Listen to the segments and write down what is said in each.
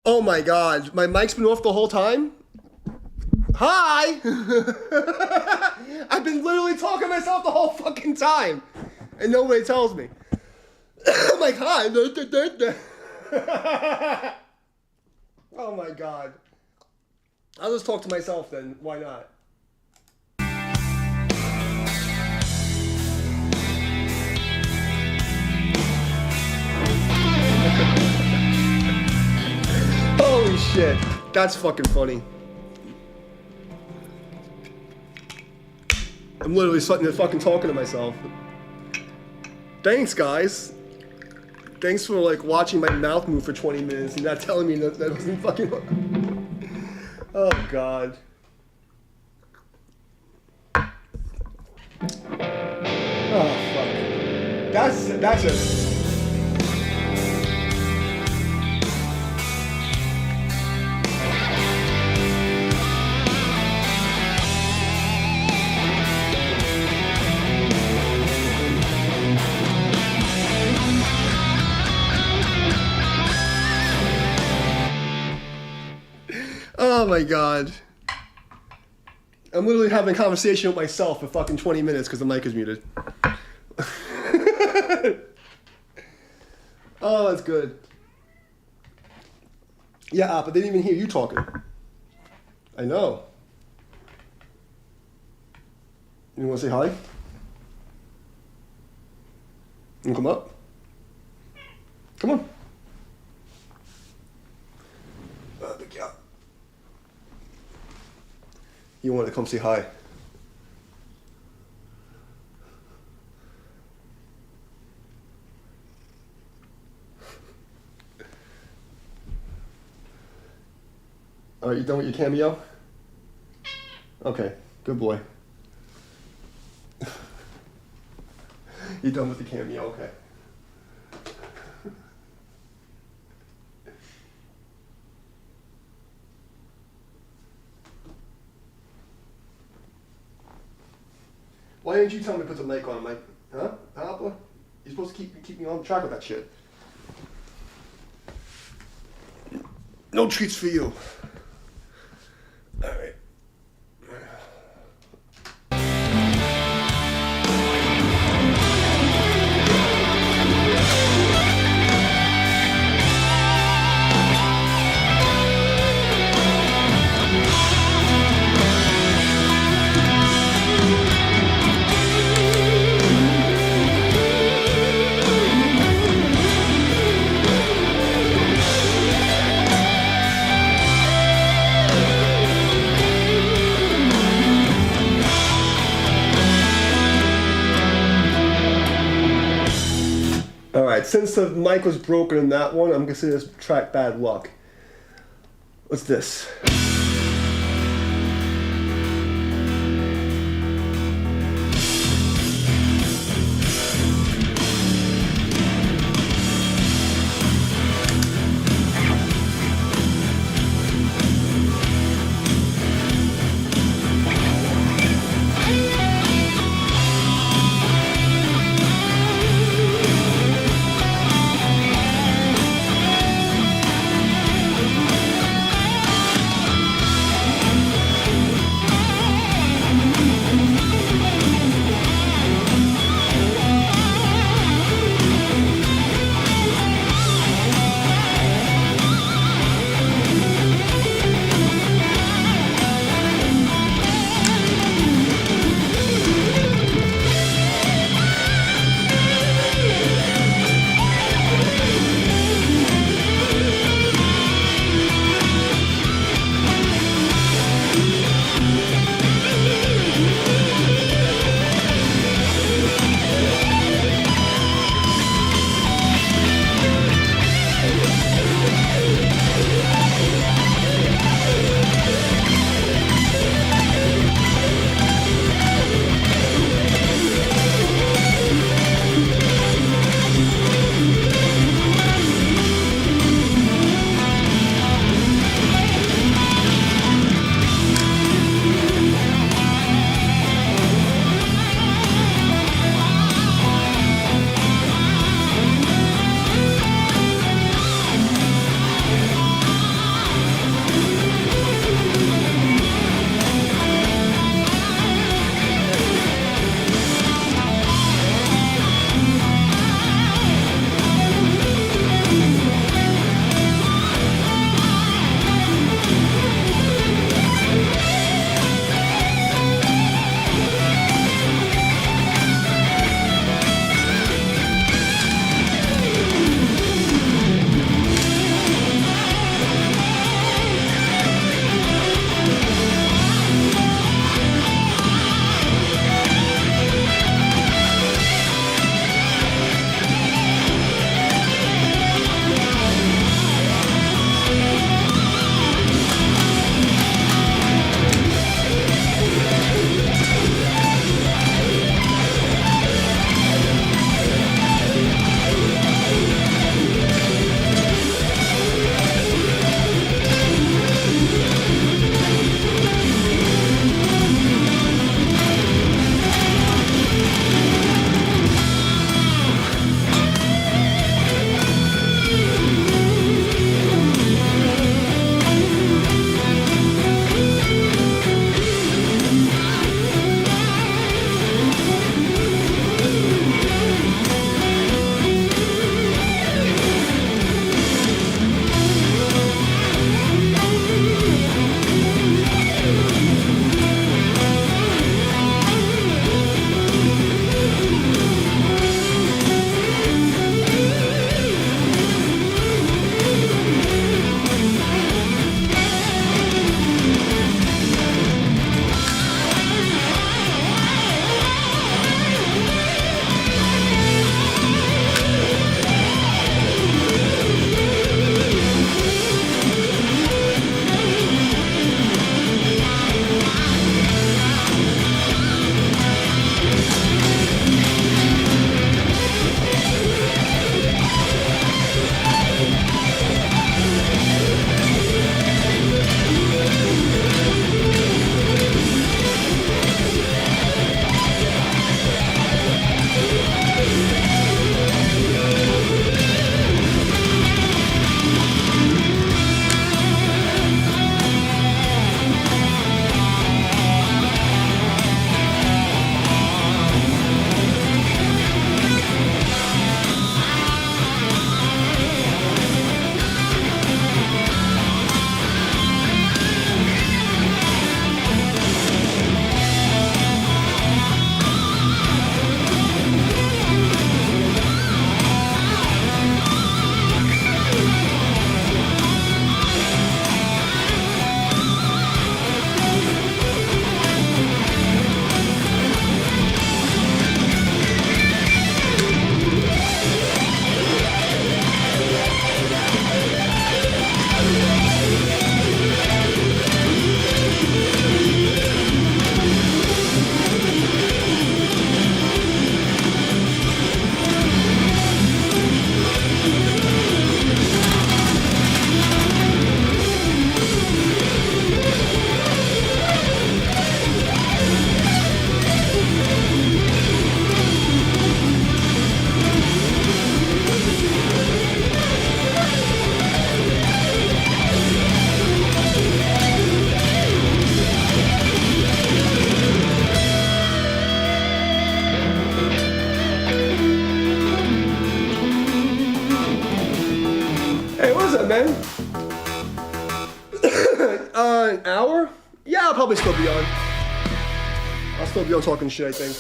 Oh my god, my mic's been off the whole time? Hi! I've been literally talking to myself the whole fucking time. And nobody tells me. I'm like, hi. Oh my god. I'll just talk to myself then. Why not? Holy shit. That's fucking funny. I'm literally sitting there fucking talking to myself. Thanks, guys. Thanks for like watching my mouth move for 20 minutes and not telling me that wasn't fucking. Oh god. Oh fuck. That's a. Oh my god. I'm literally having a conversation with myself for fucking 20 minutes because the mic is muted. Oh, that's good. Yeah, but they didn't even hear you talking. I know. You want to say hi? You come up? Come on. Big yeah. You want to come say hi? Are you done with your cameo? Okay, good boy. You done with the cameo? Okay. Why didn't you tell me to put the mic on, Mike? Huh? Apple? You're supposed to keep me on track with that shit. No treats for you. All right. Alright, since the mic was broken in that one, I'm considering this track bad luck. What's this? is that, man? An hour? Yeah, I'll probably still be on. I'll still be on talking shit, I think.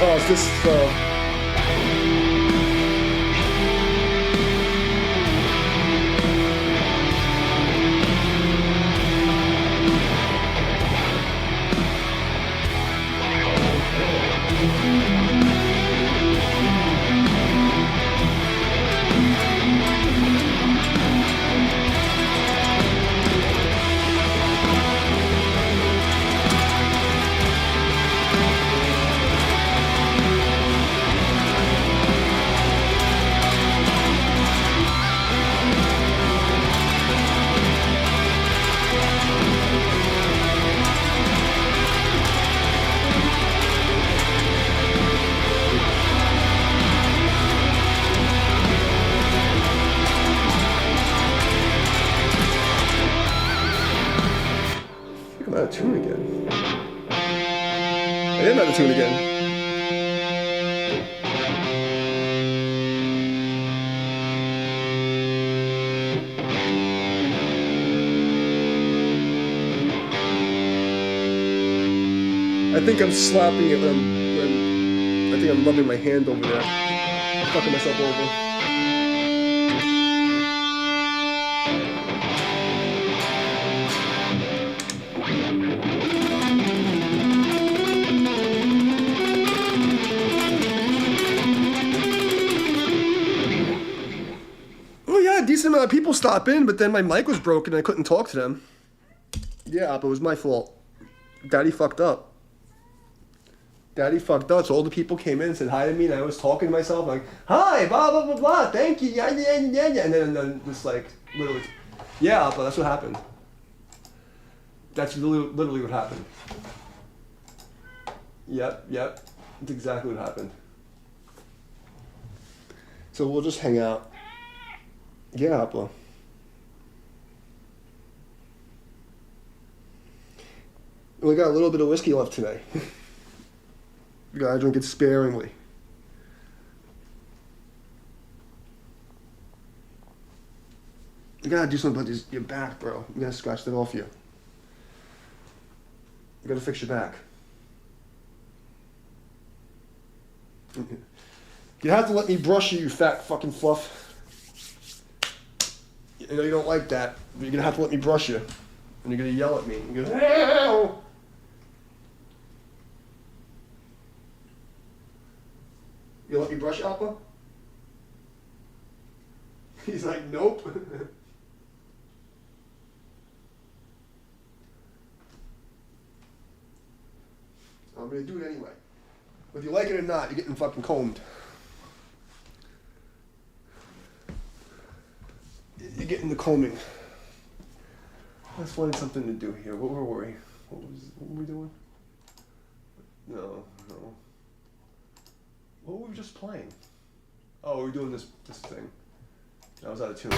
Oh, is this, I'm out of tune again. I am out of tune again. I think I'm slapping it when I think I'm rubbing my hand over there. Fucking myself over. A decent amount of people stop in, but then my mic was broken and I couldn't talk to them. Yeah, but it was my fault. Daddy fucked up. Daddy fucked up. So all the people came in and said hi to me, and I was talking to myself like, hi, blah, blah, blah, blah, thank you, yeah, yeah, yeah, yeah. And then just like, literally, yeah, but that's what happened. That's literally what happened. Yep. That's exactly what happened. So we'll just hang out. Yeah, Apple. We got a little bit of whiskey left today. You gotta drink it sparingly. You gotta do something about your back, bro. You gotta scratch that off you. You gotta fix your back. You have to let me brush you, you fat fucking fluff. I know you don't like that, but you're gonna have to let me brush you. And you're gonna yell at me. You're gonna, "Ow!" You let me brush you, Appa? He's like, nope. I'm gonna do it anyway. Whether you like it or not, you're getting fucking combed. You're getting the combing. Let's find something to do here. What were we? What were we doing? No. What were we just playing? Oh, we're doing this thing. I was out of tune.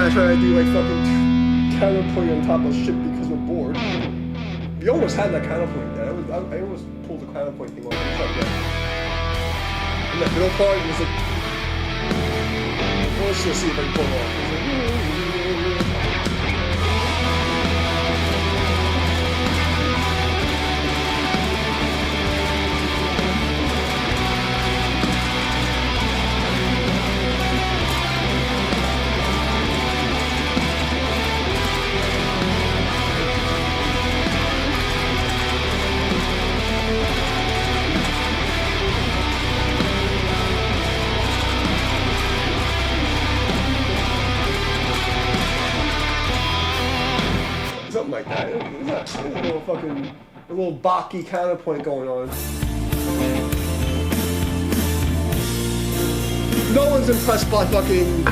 not trying to do like fucking counterpoint on top of shit because we're bored. We almost had that counterpoint there. I almost pulled the counterpoint thing off. And that middle part was like, let's just see if I can pull it off. Something like that. There's a little fucking, a little Baki counterpoint going on. No one's impressed by fucking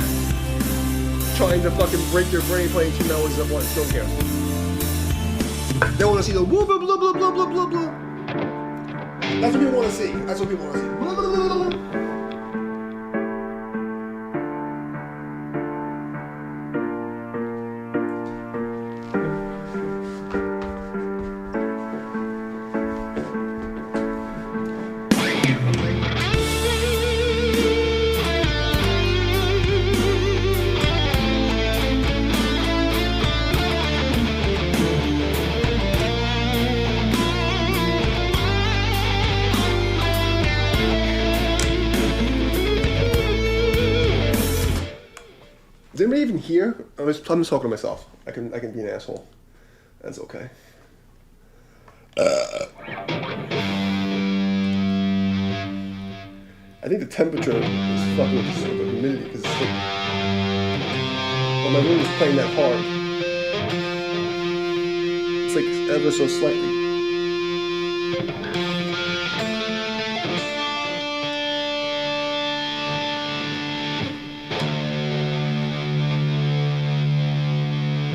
trying to fucking break your brain playing two melodies at once. Don't care. They want to see the woo blah blah blah blah blah blah blah. That's what people want to see. That's what people want to see. Blah, blah, blah, blah. Is anybody even here? I'm just talking to myself. I can be an asshole. That's okay. I think the temperature is fucking with the humidity because it's like, well, my room is playing that hard. It's like ever so slightly.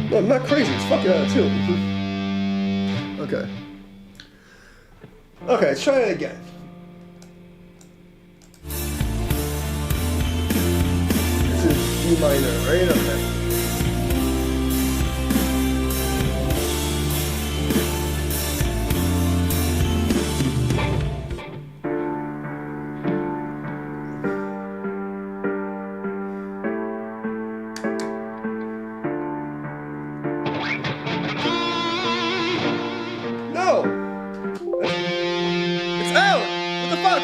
No, I'm not crazy. It's fucking out of tune. Okay. Okay, let's try it again. This is D minor, right? Okay. It's out! What the fuck?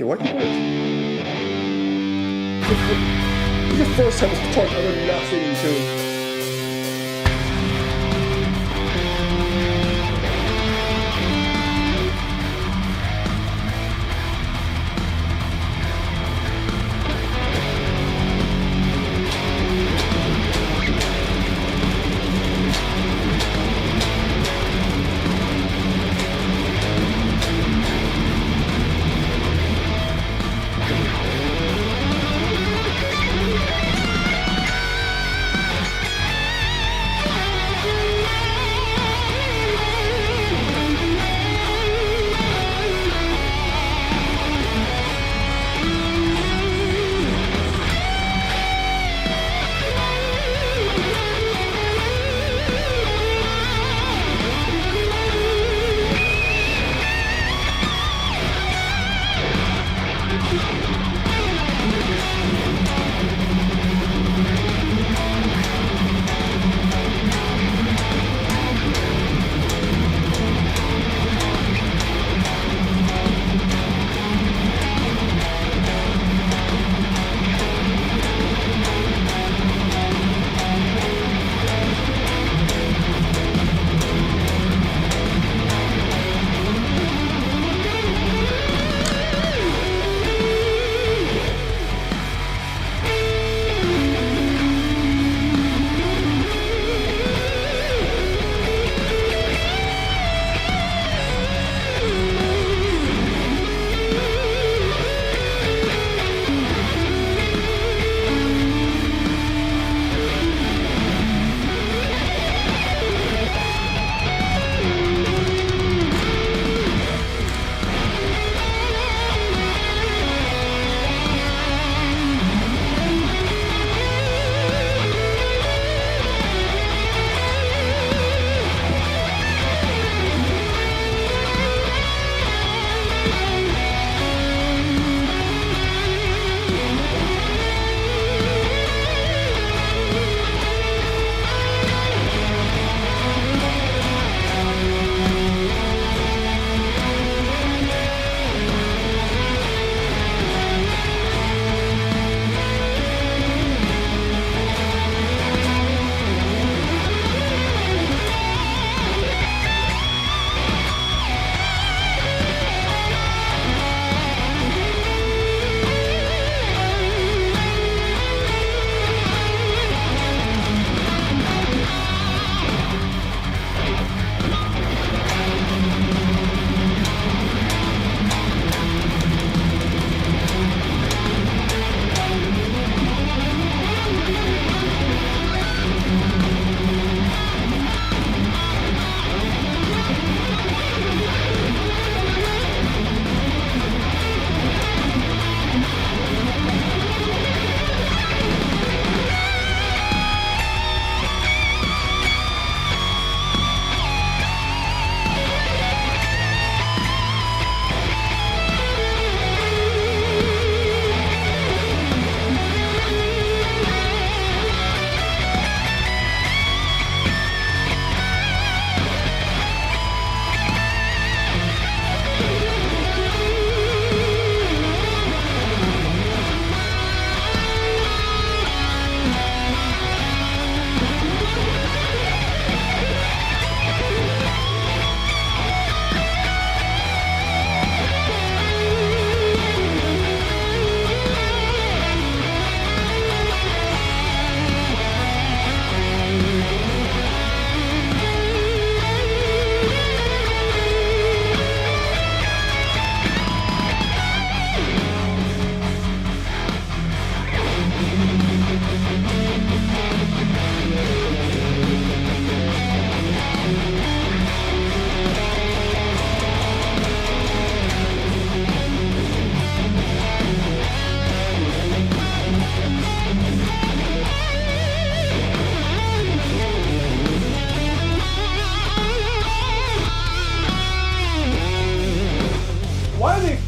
Okay, what? This is your first time talking about not singing tune.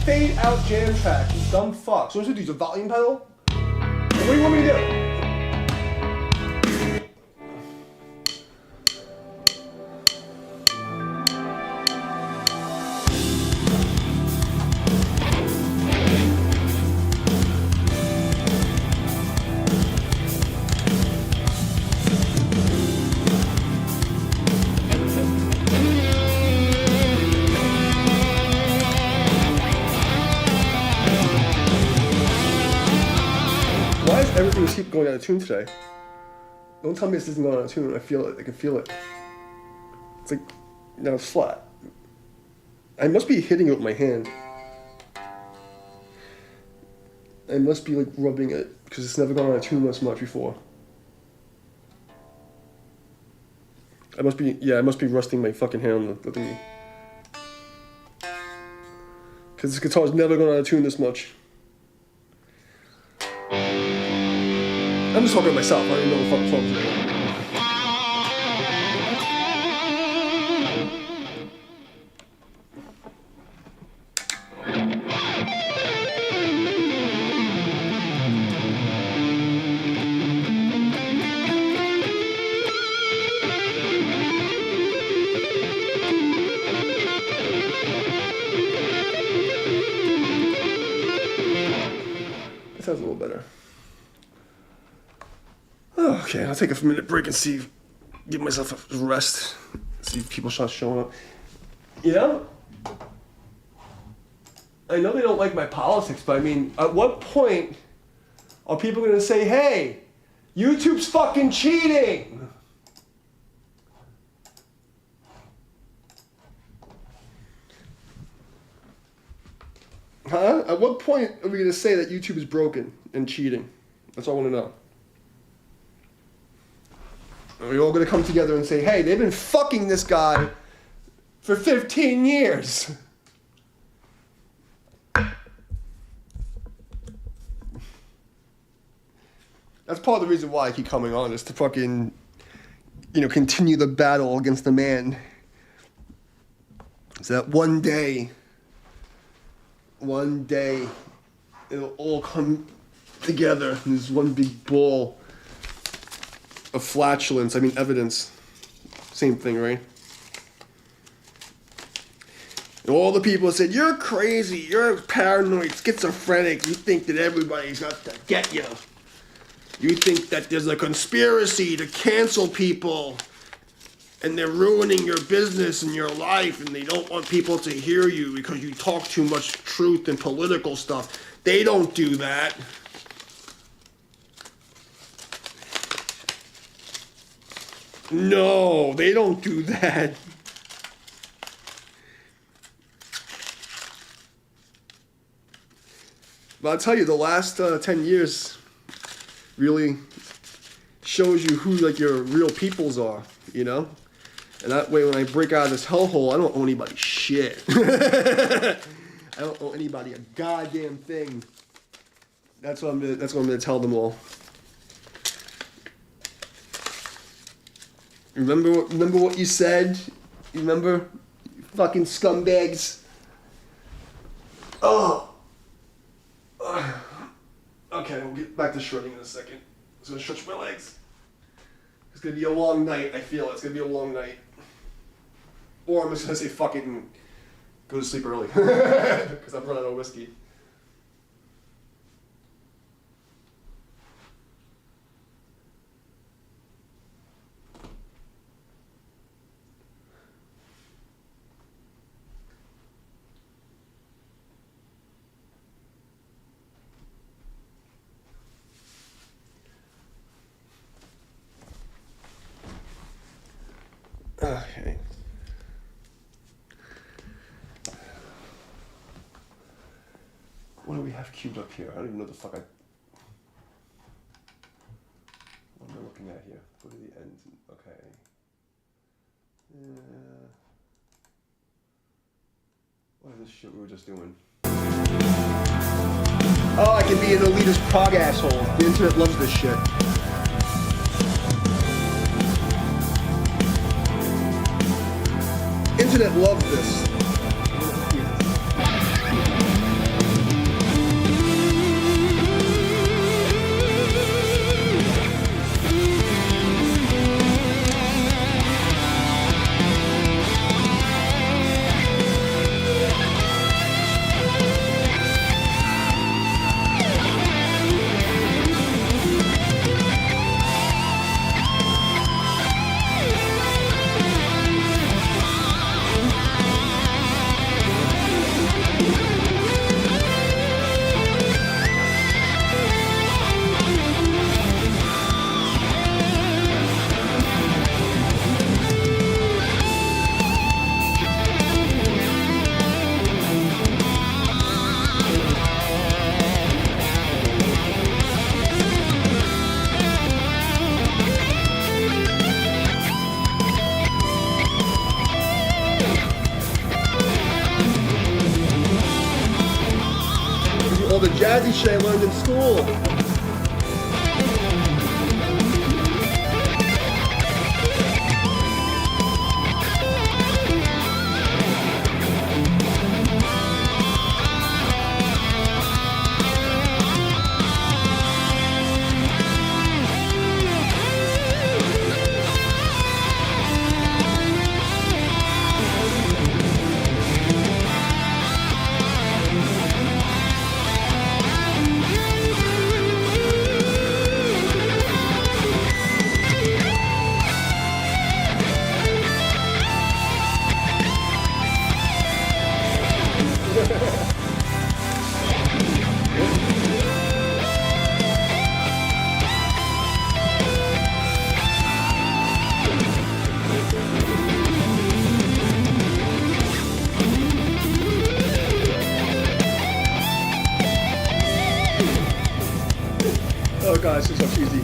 fade out jam tracks, you dumb fuck. So I'm supposed to use a volume pedal? What do you want me to do? Why is everything keep going out of tune today? Don't tell me this isn't going out of tune. I feel it. I can feel it. It's like, now it's flat. I must be hitting it with my hand. I must be like rubbing it because it's never gone out of tune this much before. I must be rusting my fucking hand on the thingy. Because this guitar's never gone out of tune this much. I'm just talking to myself. I don't even know what the fuck I'm talking about. Sounds a little better. Okay, I'll take a minute break and give myself a rest. See if people start showing up. You know, I know they don't like my politics, but I mean, at what point are people gonna say, hey, YouTube's fucking cheating? Huh? At what point are we going to say that YouTube is broken and cheating? That's all I want to know. Are we all going to come together and say, hey, they've been fucking this guy for 15 years? That's part of the reason why I keep coming on, is to fucking, continue the battle against the man. So that one day, it'll all come together in this one big ball of flatulence. I mean, evidence. Same thing, right? And all the people said, you're crazy, you're paranoid, schizophrenic, you think that everybody's out to get you. You think that there's a conspiracy to cancel people, and they're ruining your business and your life, and they don't want people to hear you because you talk too much truth and political stuff. They don't do that. No, they don't do that. But I'll tell you, the last 10 years really shows you who your real peoples are, And that way, when I break out of this hellhole, I don't owe anybody shit. I don't owe anybody a goddamn thing. That's what I'm gonna tell them all. Remember what you said? You remember? You fucking scumbags. Oh. Okay, we'll get back to shredding in a second. I'm just gonna stretch my legs. It's gonna be a long night, I feel. It's gonna be a long night. Or I'm just gonna say fuck it and go to sleep early. Because I've run out of whiskey. Okay. What do we have queued up here? I don't even know the fuck what am I looking at here? Go to the end. Okay. What is this shit we were just doing? Oh, I can be an elitist prog asshole. The internet loves this shit. Internet loves this. jazzy shit I learned in school. Oh god, it's just so cheesy.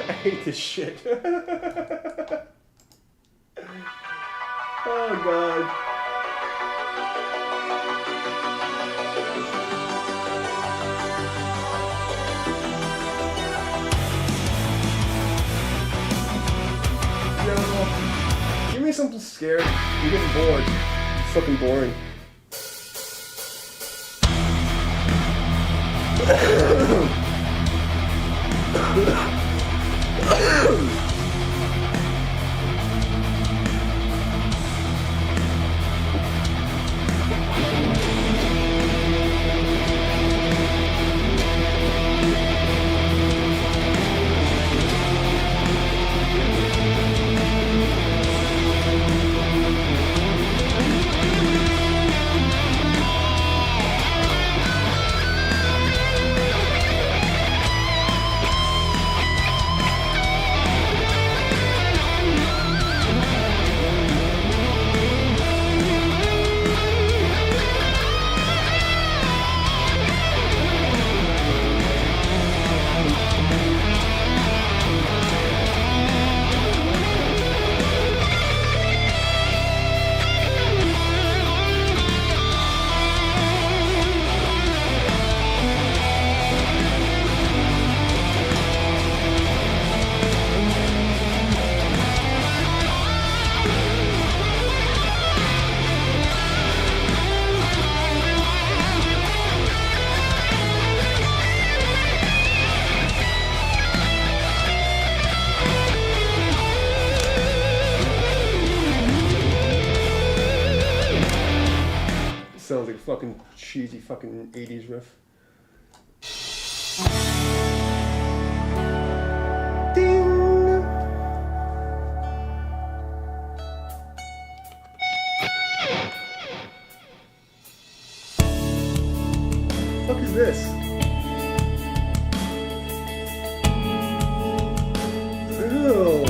I hate this shit. Oh god. No. Give me something scared. I'm getting bored. It's fucking boring. sounds like a fucking cheesy fucking 80s riff. Ding! What the fuck is this? Ew.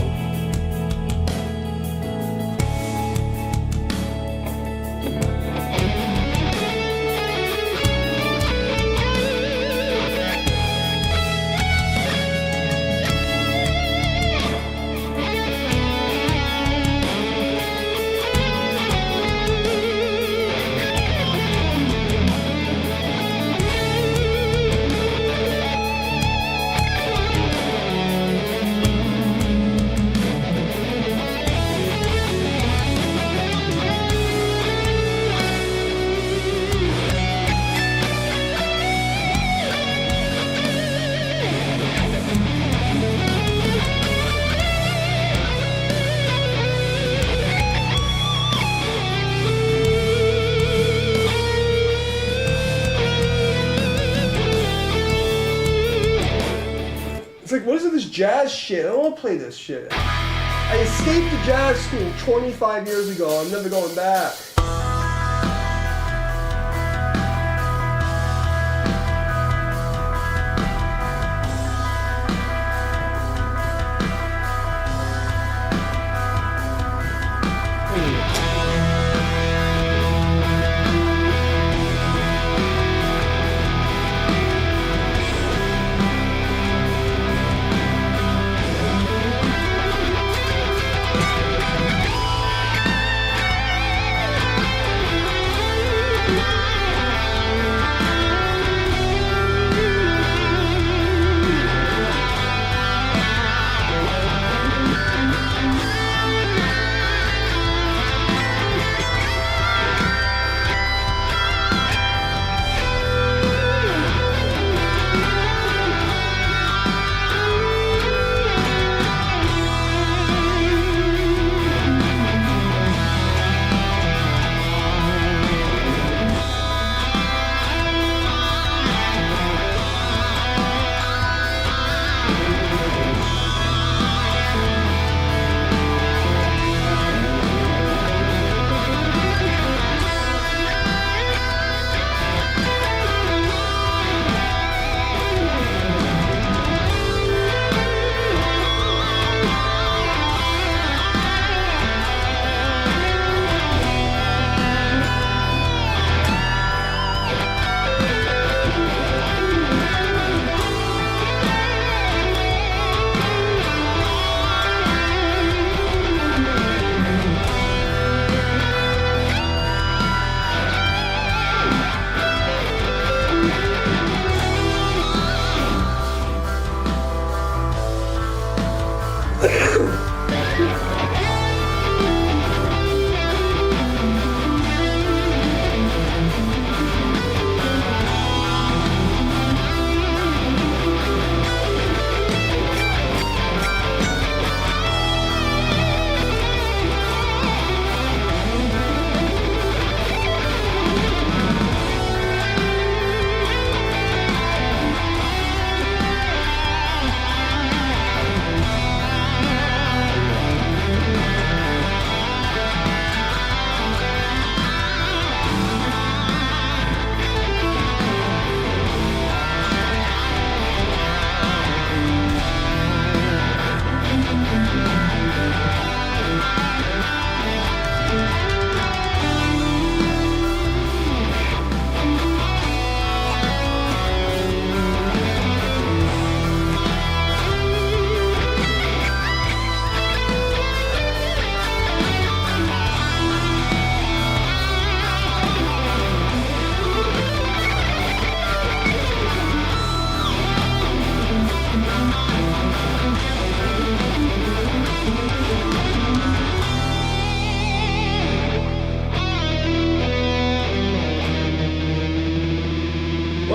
It's like, what is it, this jazz shit? I don't want to play this shit. I escaped the jazz school 25 years ago. I'm never going back.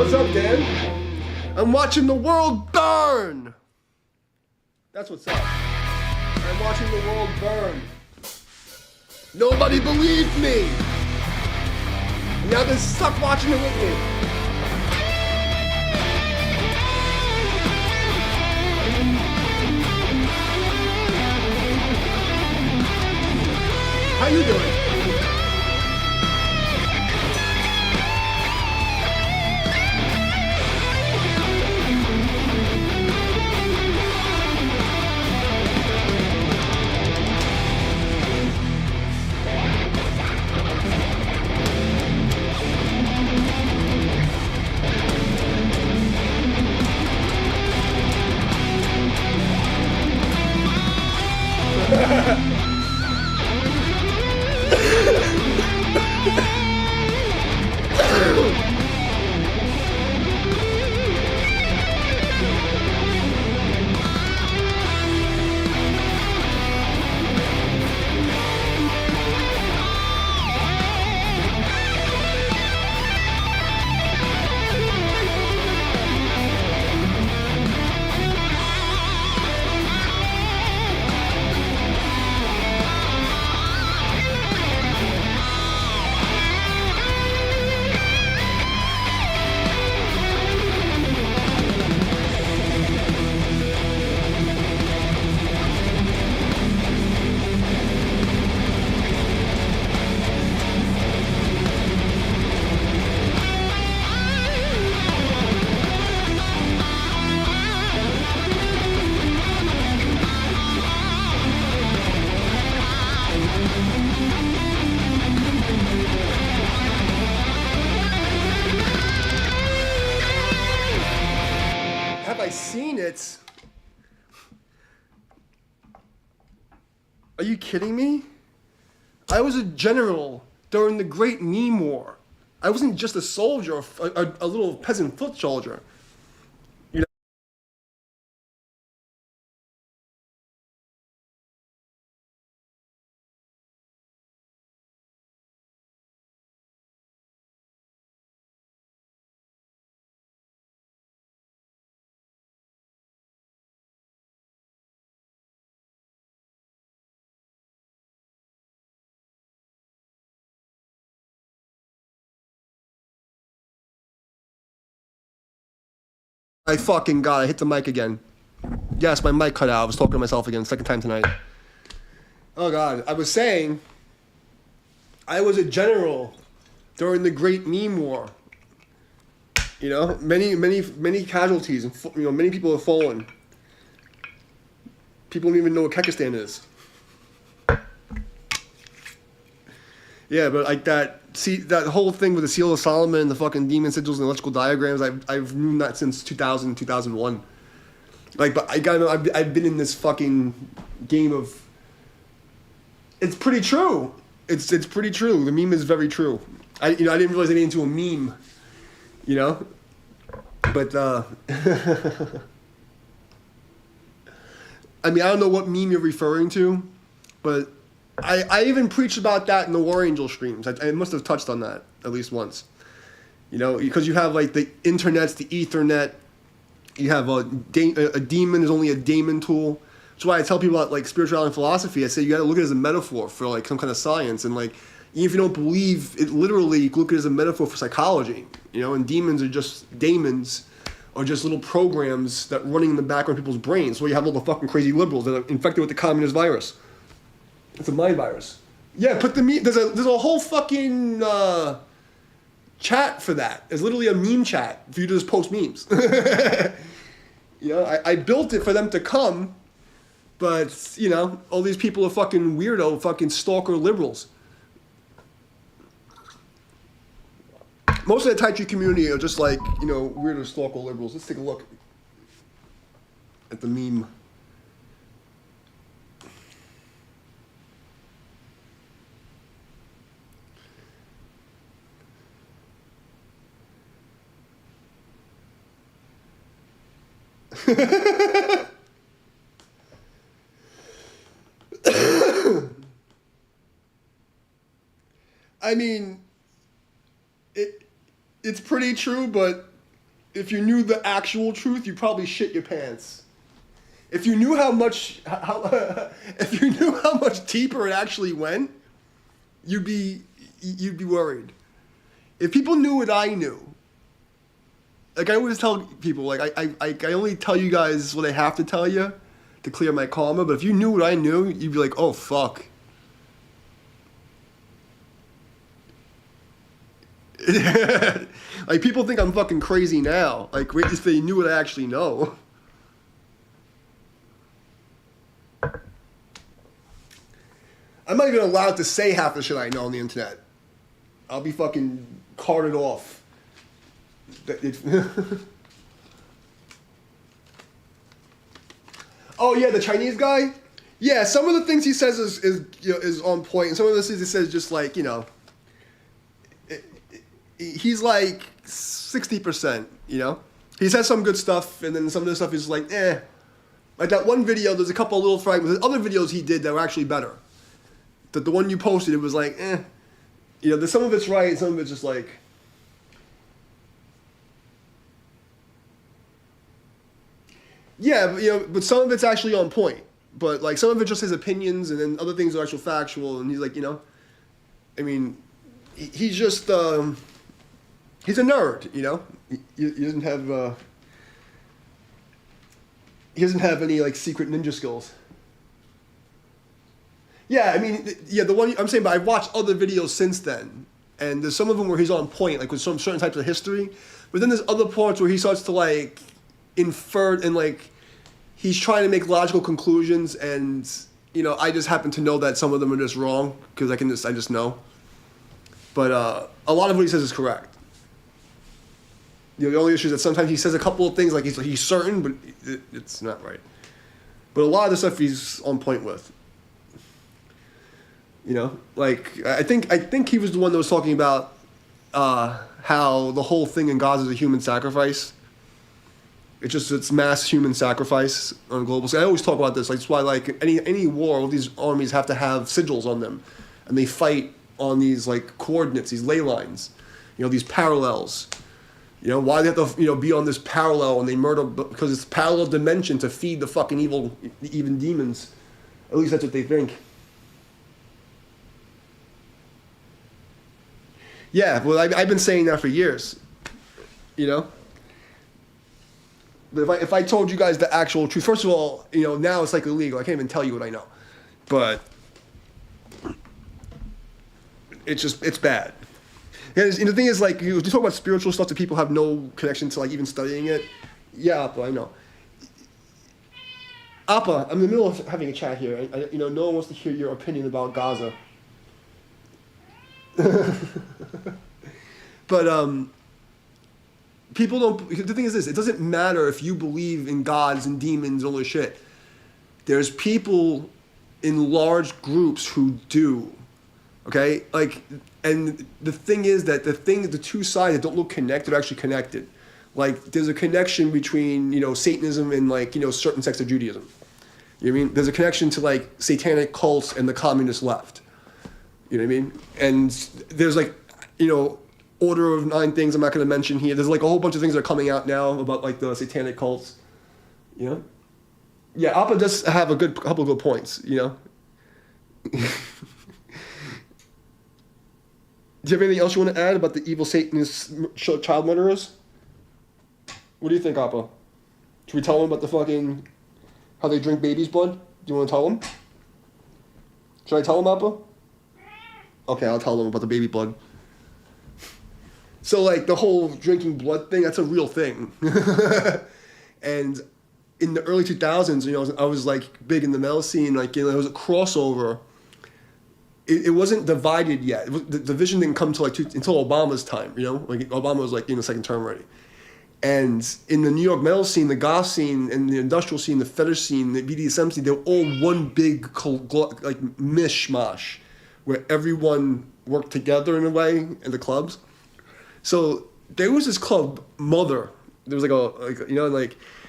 What's up, Dan? I'm watching the world burn! That's what's up. I'm watching the world burn. Nobody believed me! Now they're stuck watching it with me. How you doing? Have I seen it? Are you kidding me? I was a general during the Great Meme War. I wasn't just a soldier, a little peasant foot soldier. You know? I fucking got it. I hit the mic again. Yes, my mic cut out. I was talking to myself again, second time tonight. Oh God, I was saying, I was a general during the Great Meme War. You know, many casualties, and many people have fallen. People don't even know what Kekistan is. Yeah, but like that whole thing with the Seal of Solomon and the fucking demon sigils and electrical diagrams, I've known that since 2000, 2001. Like, but I've been in this fucking game of. It's pretty true. It's pretty true. The meme is very true. I didn't realize I made it into a meme. You know, but I mean, I don't know what meme you're referring to, but I even preached about that in the War Angel streams. I must have touched on that at least once. You know, because you have like the internets, the Ethernet. You have a demon is only a daemon tool. That's why I tell people about like spirituality and philosophy. I say you got to look at it as a metaphor for like some kind of science, and like even if you don't believe it, literally you can look at it as a metaphor for psychology. You know, and demons are just daemons, or just little programs that running in the background of people's brains. So you have all the fucking crazy liberals that are infected with the communist virus. It's a mind virus. Yeah, put the meme. There's a whole fucking chat for that. There's literally a meme chat for you to just post memes. You know, I built it for them to come, but you know, all these people are fucking weirdo, fucking stalker liberals. Most of the Tai Chi community are just like, you know, weirdo stalker liberals. Let's take a look at the meme. I mean, it's pretty true, but if you knew the actual truth, you'd probably shit your pants. If you knew how much if you knew how much deeper it actually went, you'd be worried. if people knew what I knew, like I always tell people, like I only tell you guys what I have to tell you to clear my karma. But if you knew what I knew, you'd be like, oh fuck. Like people think I'm fucking crazy now. Like wait if they knew what I actually know. I'm not even allowed to say half the shit I know on the internet. I'll be fucking carted off. Oh yeah, the Chinese guy. Yeah, some of the things he says is on point, and some of the things he says just like he's like 60%. He says some good stuff, and then some of the stuff is like eh. Like that one video, there's a couple of little fragments. There's other videos he did that were actually better. The one you posted, it was like eh. There's some of it's right, some of it's just like. Yeah, but some of it's actually on point. But like some of it just his opinions, and then other things are actual factual. And he's like, I mean, he's just he's a nerd. He doesn't have any like secret ninja skills. Yeah, I mean, yeah, the one I'm saying, but I've watched other videos since then, and there's some of them where he's on point, like with some certain types of history, but then there's other parts where he starts to like infer and like he's trying to make logical conclusions, and I just happen to know that some of them are just wrong because I just know. But a lot of what he says is correct. The only issue is that sometimes he says a couple of things like he's certain, but it's not right. But a lot of the stuff he's on point with. Like I think he was the one that was talking about how the whole thing in Gaza is a human sacrifice. It's mass human sacrifice on a global scale. I always talk about this. Like, that's why like any war, all these armies have to have sigils on them, and they fight on these like coordinates, these ley lines, these parallels. Why they have to be on this parallel, and they murder because it's parallel dimension to feed the fucking even demons. At least that's what they think. Yeah, well, I've been saying that for years, But if I told you guys the actual truth, first of all, now it's like illegal. I can't even tell you what I know, but it's bad. And the thing is, like, you talk about spiritual stuff that people have no connection to, like, even studying it. Yeah, Appa, I know. Appa, I'm in the middle of having a chat here. No one wants to hear your opinion about Gaza. But people don't. The thing is this: it doesn't matter if you believe in gods and demons and all this shit. There's people in large groups who do. Okay, like, and the thing is that the two sides that don't look connected are actually connected. Like, there's a connection between Satanism and like certain sects of Judaism. You know what I mean? There's a connection to like satanic cults and the communist left. You know what I mean? And there's like, order of 9 things I'm not going to mention here. There's like a whole bunch of things that are coming out now about like the satanic cults. Yeah, Appa does have a couple of good points. Do you have anything else you want to add about the evil Satanist child murderers? What do you think, Appa? Should we tell them about the fucking how they drink baby's blood? Do you want to tell them? Should I tell them, Appa? Okay, I'll tell them about the baby blood. So, like, the whole drinking blood thing, that's a real thing. And in the early 2000s, I was, like, big in the metal scene. Like, it was a crossover. It wasn't divided yet. The division didn't come until Obama's time, Like, Obama was, like, in the second term already. And in the New York metal scene, the goth scene, and the industrial scene, the fetish scene, the BDSM scene, they were all one big, like, mishmash, where everyone worked together in a way in the clubs. So there was this club, Mother. There was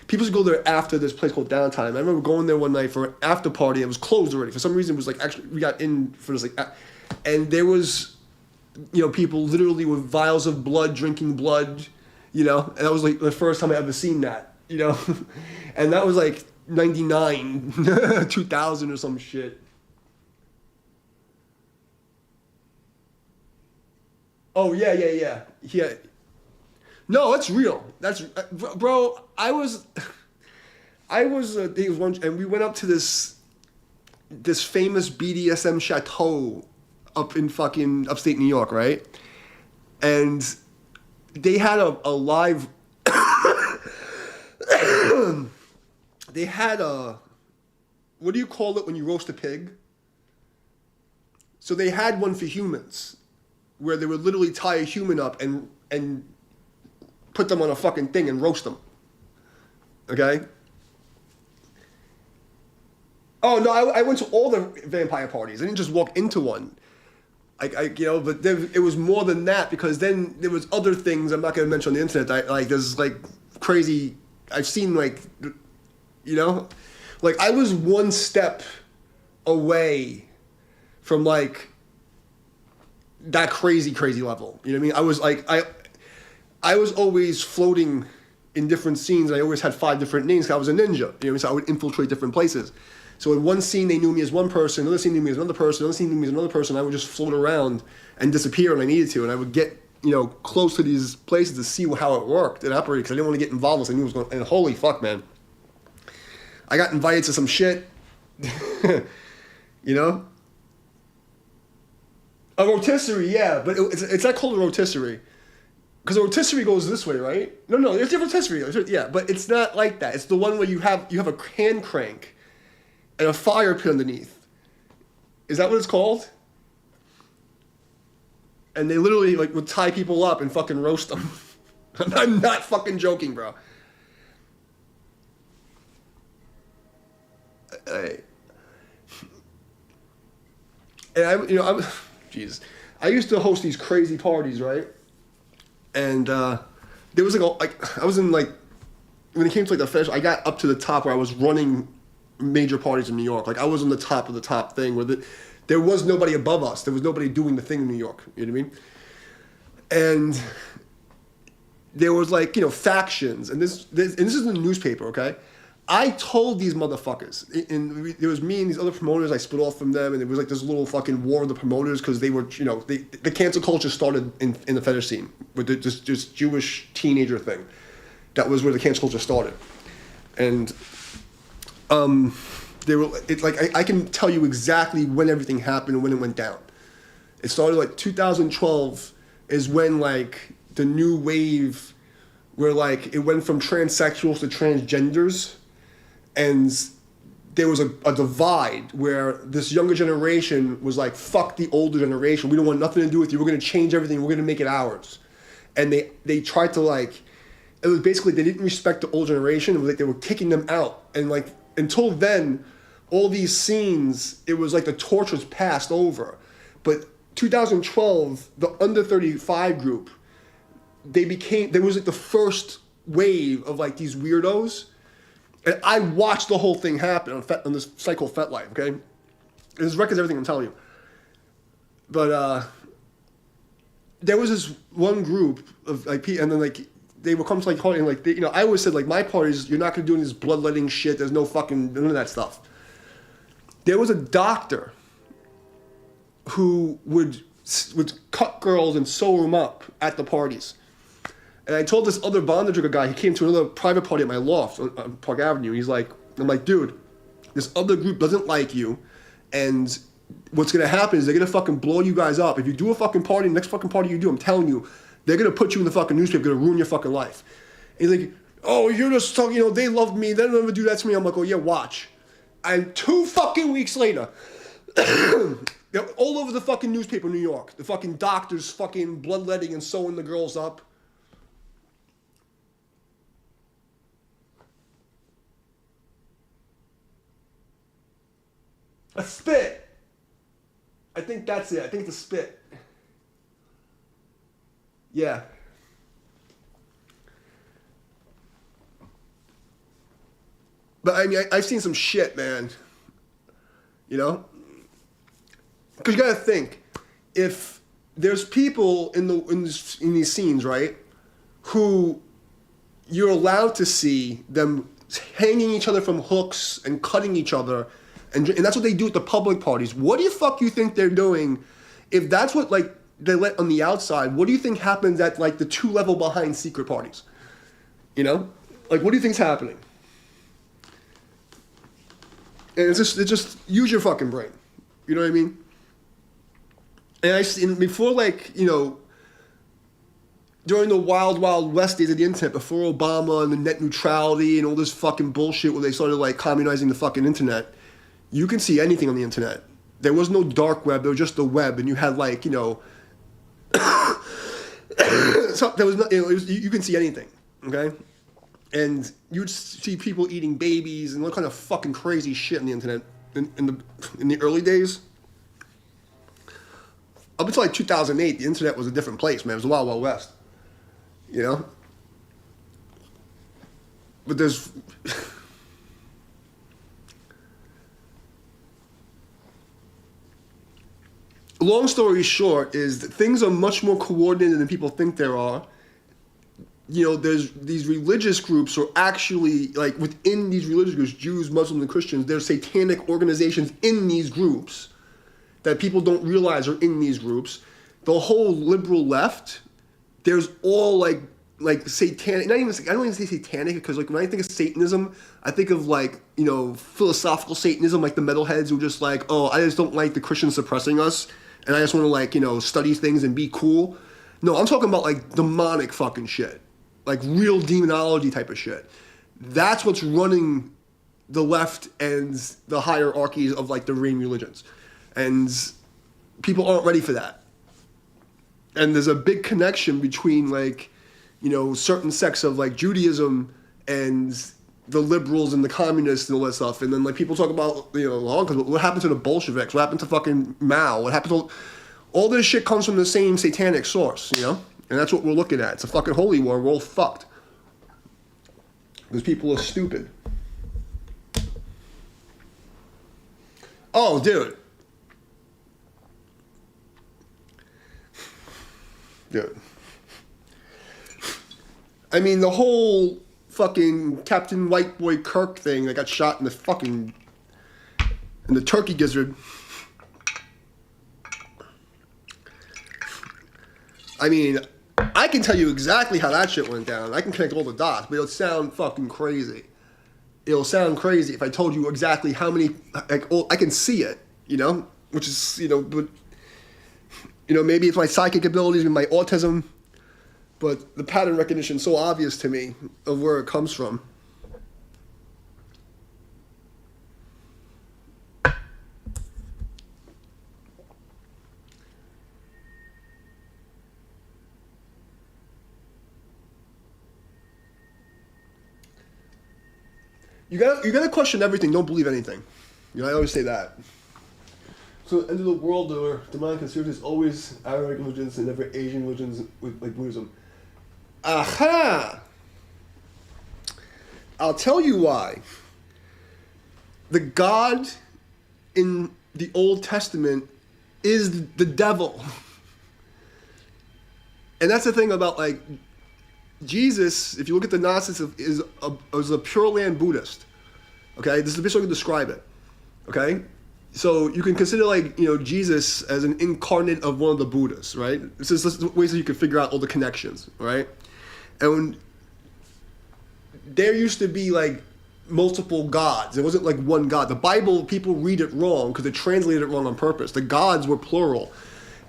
people used to go there after this place called Downtime. I remember going there one night for an after party. It was closed already. For some reason, it was like actually we got in for this and there was, people literally with vials of blood drinking blood, and that was like the first time I ever seen that, and that was like 99, 2000 or some shit. Oh yeah. No, that's real. That's bro. There was one, and we went up to this famous BDSM chateau up in fucking upstate New York, right? And they had a live. They had a, what do you call it when you roast a pig? So they had one for humans, where they would literally tie a human up and put them on a fucking thing and roast them. Okay? Oh no, I went to all the vampire parties. I didn't just walk into one. But it was more than that, because then there was other things I'm not going to mention on the internet. There's like crazy. I've seen like I was one step away from like that crazy level. You know what I mean? I was like I was always floating in different scenes. And I always had 5 different names, 'cause I was a ninja. You know what I mean? So I would infiltrate different places. So in one scene, they knew me as one person, another scene knew me as another person, another scene knew me as another person. I would just float around and disappear when I needed to. And I would get, close to these places to see how it worked and operated, because I didn't want to get involved unless I knew what was going on. And holy fuck, man. I got invited to some shit. A rotisserie, yeah, but it's not called a rotisserie. Because a rotisserie goes this way, right? No, there's a rotisserie. Yeah, but it's not like that. It's the one where you have a hand crank and a fire pit underneath. Is that what it's called? And they literally would tie people up and fucking roast them. I'm not fucking joking, bro. Jeez. I used to host these crazy parties, right? And there was I was in when it came to the fetish, I got up to the top where I was running major parties in New York. I was on the top of the top thing where there was nobody above us. There was nobody doing the thing in New York. You know what I mean? And there was factions, and this is in the newspaper, okay? I told these motherfuckers, and there was me and these other promoters. I split off from them, and it was this little fucking war of the promoters, because they were, the cancel culture started in the fetish scene with this Jewish teenager thing. That was where the cancel culture started, and I can tell you exactly when everything happened and when it went down. It started 2012 is when the new wave, where it went from transsexuals to transgenders. And there was a divide where this younger generation was fuck the older generation. We don't want nothing to do with you. We're going to change everything. We're going to make it ours. And they tried to it was basically, they didn't respect the old generation. It was they were kicking them out. And until then, all these scenes, it was the torch was passed over. But 2012, the under 35 group, there was the first wave of these weirdos. And I watched the whole thing happen on this site called FetLife, okay? There's records, everything I'm telling you. But there was this one group of and then they would come to party, and I always said my parties, you're not gonna do any of this bloodletting shit. There's no fucking none of that stuff. There was a doctor who would cut girls and sew them up at the parties. And I told this other bondage guy, he came to another private party at my loft on Park Avenue. He's I'm like, dude, this other group doesn't like you, and what's gonna happen is they're gonna fucking blow you guys up. If you do a fucking party, the next fucking party you do, I'm telling you, they're gonna put you in the fucking newspaper, gonna ruin your fucking life. And he's oh, you're just talking, they loved me, they'll never do that to me. I'm oh yeah, watch. And 2 fucking weeks later, they're all over the fucking newspaper in New York. The fucking doctors fucking bloodletting and sewing the girls up. A spit. I think that's it. I think it's a spit. Yeah. But I've seen some shit, man. Because you gotta think, if there's people in these scenes, right, who you're allowed to see them hanging each other from hooks and cutting each other. And that's what they do at the public parties. What do you think they're doing if that's what they let on the outside, what do you think happens at like the 2 level behind secret parties? You know? Like, what do you think's happening? And it's just use your fucking brain. You know what I mean? And before, like, you know, during the wild, wild west days of the internet, before Obama and the net neutrality and all this fucking bullshit where they started, like, communizing the fucking internet, you can see anything on the internet. There was no dark web, there was just the web, and you had, like, you know, so there was no, you can see anything, okay? And you'd see people eating babies and all kind of fucking crazy shit on the internet in the early days. Up until like 2008, the internet was a different place, man. It was the Wild Wild West, you know? But there's... Long story short is that things are much more coordinated than people think there are. You know, there's these religious groups are actually, like, within these religious groups, Jews, Muslims, and Christians, there's satanic organizations in these groups that people don't realize are in these groups. The whole liberal left, there's all, like satanic, I don't even say satanic, because, like, when I think of Satanism, I think of, like, you know, philosophical Satanism, like the metalheads who are just like, oh, I just don't like the Christians suppressing us, and I just want to, like, you know, study things and be cool. No, I'm talking about, like, demonic fucking shit. Like real demonology type of shit. That's what's running the left and the hierarchies of like the reigning religions. And people aren't ready for that. And there's a big connection between like, you know, certain sects of like Judaism and the liberals and the communists and all that stuff. And then like people talk about, you know, what happened to the Bolsheviks? What happened to fucking Mao? What happened to all this shit comes from the same satanic source, you know? And that's what we're looking at. It's a fucking holy war. We're all fucked. Because people are stupid. Oh, dude. Dude. I mean, the whole fucking Captain White Boy Kirk thing that got shot in the turkey gizzard. I mean, I can tell you exactly how that shit went down. I can connect all the dots, but it'll sound fucking crazy. It'll sound crazy if I told you exactly how many, like, I can see it, you know? Which is, you know, but, you know, maybe it's my psychic abilities and my autism, but the pattern recognition is so obvious to me of where it comes from. You gotta question everything. Don't believe anything. You know, I always say that. So, end of the world, there were demonic conspiracies, always Arabic religions and never Asian religions like Buddhism. Aha! I'll tell you why. The God in the Old Testament is the devil. And that's the thing about, like, Jesus, if you look at the Gnostics, is a Pure Land Buddhist. Okay, this is the best way to describe it. Okay, so you can consider like Jesus as an incarnate of one of the Buddhas, right? This is ways that you can figure out all the connections, right? And there used to be like multiple gods. It wasn't like one God. The Bible, people read it wrong because they translated it wrong on purpose. The gods were plural,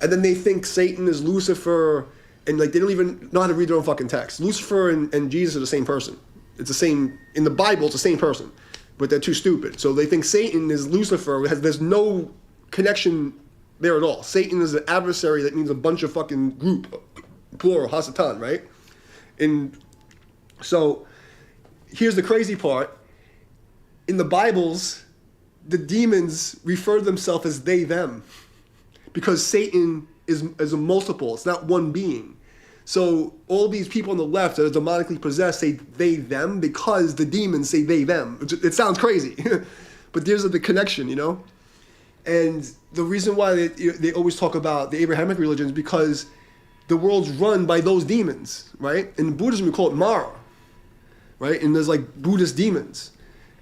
and then they think Satan is Lucifer. And like they don't even know how to read their own fucking text. Lucifer and Jesus are the same person. It's the same in the Bible. It's the same person, but they're too stupid. So they think Satan is Lucifer. There's no connection there at all. Satan is an adversary that means a bunch of fucking group, plural, Hasatan, right? And so here's the crazy part. In the Bibles, the demons refer to themselves as they, them, because Satan is a multiple. It's not one being. So all these people on the left that are demonically possessed say they, them, because the demons say they, them. It sounds crazy, but there's the connection, you know? And the reason why they always talk about the Abrahamic religions because the world's run by those demons, right? In Buddhism, we call it Mara, right? And there's like Buddhist demons.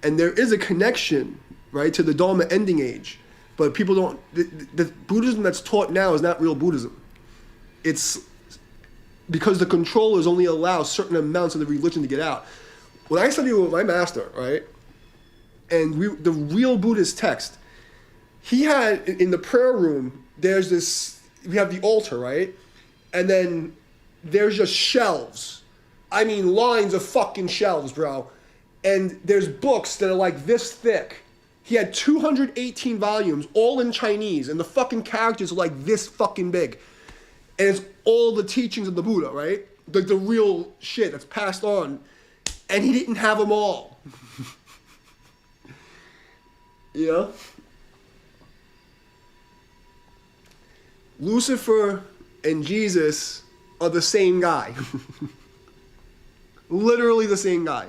And there is a connection, right, to the Dharma ending age. But people don't, the Buddhism that's taught now is not real Buddhism. it's because the controllers only allow certain amounts of the religion to get out. When I studied with my master, right, and the real Buddhist text, he had in the prayer room, there's this, we have the altar, right, and then there's just shelves. I mean, lines of fucking shelves, bro. And there's books that are like this thick. He had 218 volumes, all in Chinese, and the fucking characters are like this fucking big. And it's all the teachings of the Buddha, right? Like the real shit that's passed on. And he didn't have them all. You know? Lucifer and Jesus are the same guy. Literally the same guy.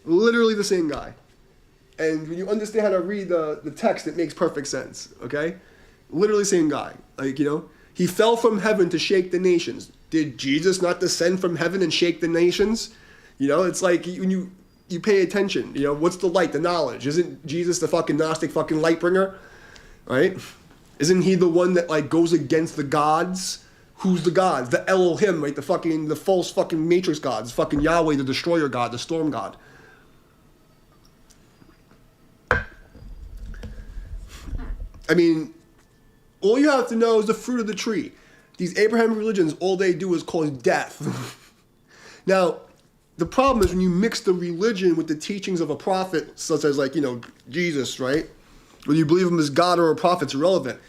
Literally the same guy. And when you understand how to read the text, it makes perfect sense, okay? Literally the same guy. Like, you know, he fell from heaven to shake the nations. Did Jesus not descend from heaven and shake the nations? You know, it's like when you pay attention, you know, what's the light, the knowledge? Isn't Jesus the fucking Gnostic fucking light bringer? Right? Isn't he the one that like goes against the gods? Who's the gods? The Elohim, right? The false fucking matrix gods. Fucking Yahweh, the destroyer god, the storm god. I mean, all you have to know is the fruit of the tree. These Abrahamic religions, all they do is cause death. Now, the problem is when you mix the religion with the teachings of a prophet, such as like, you know, Jesus, right? Whether you believe him as God or a prophet's irrelevant.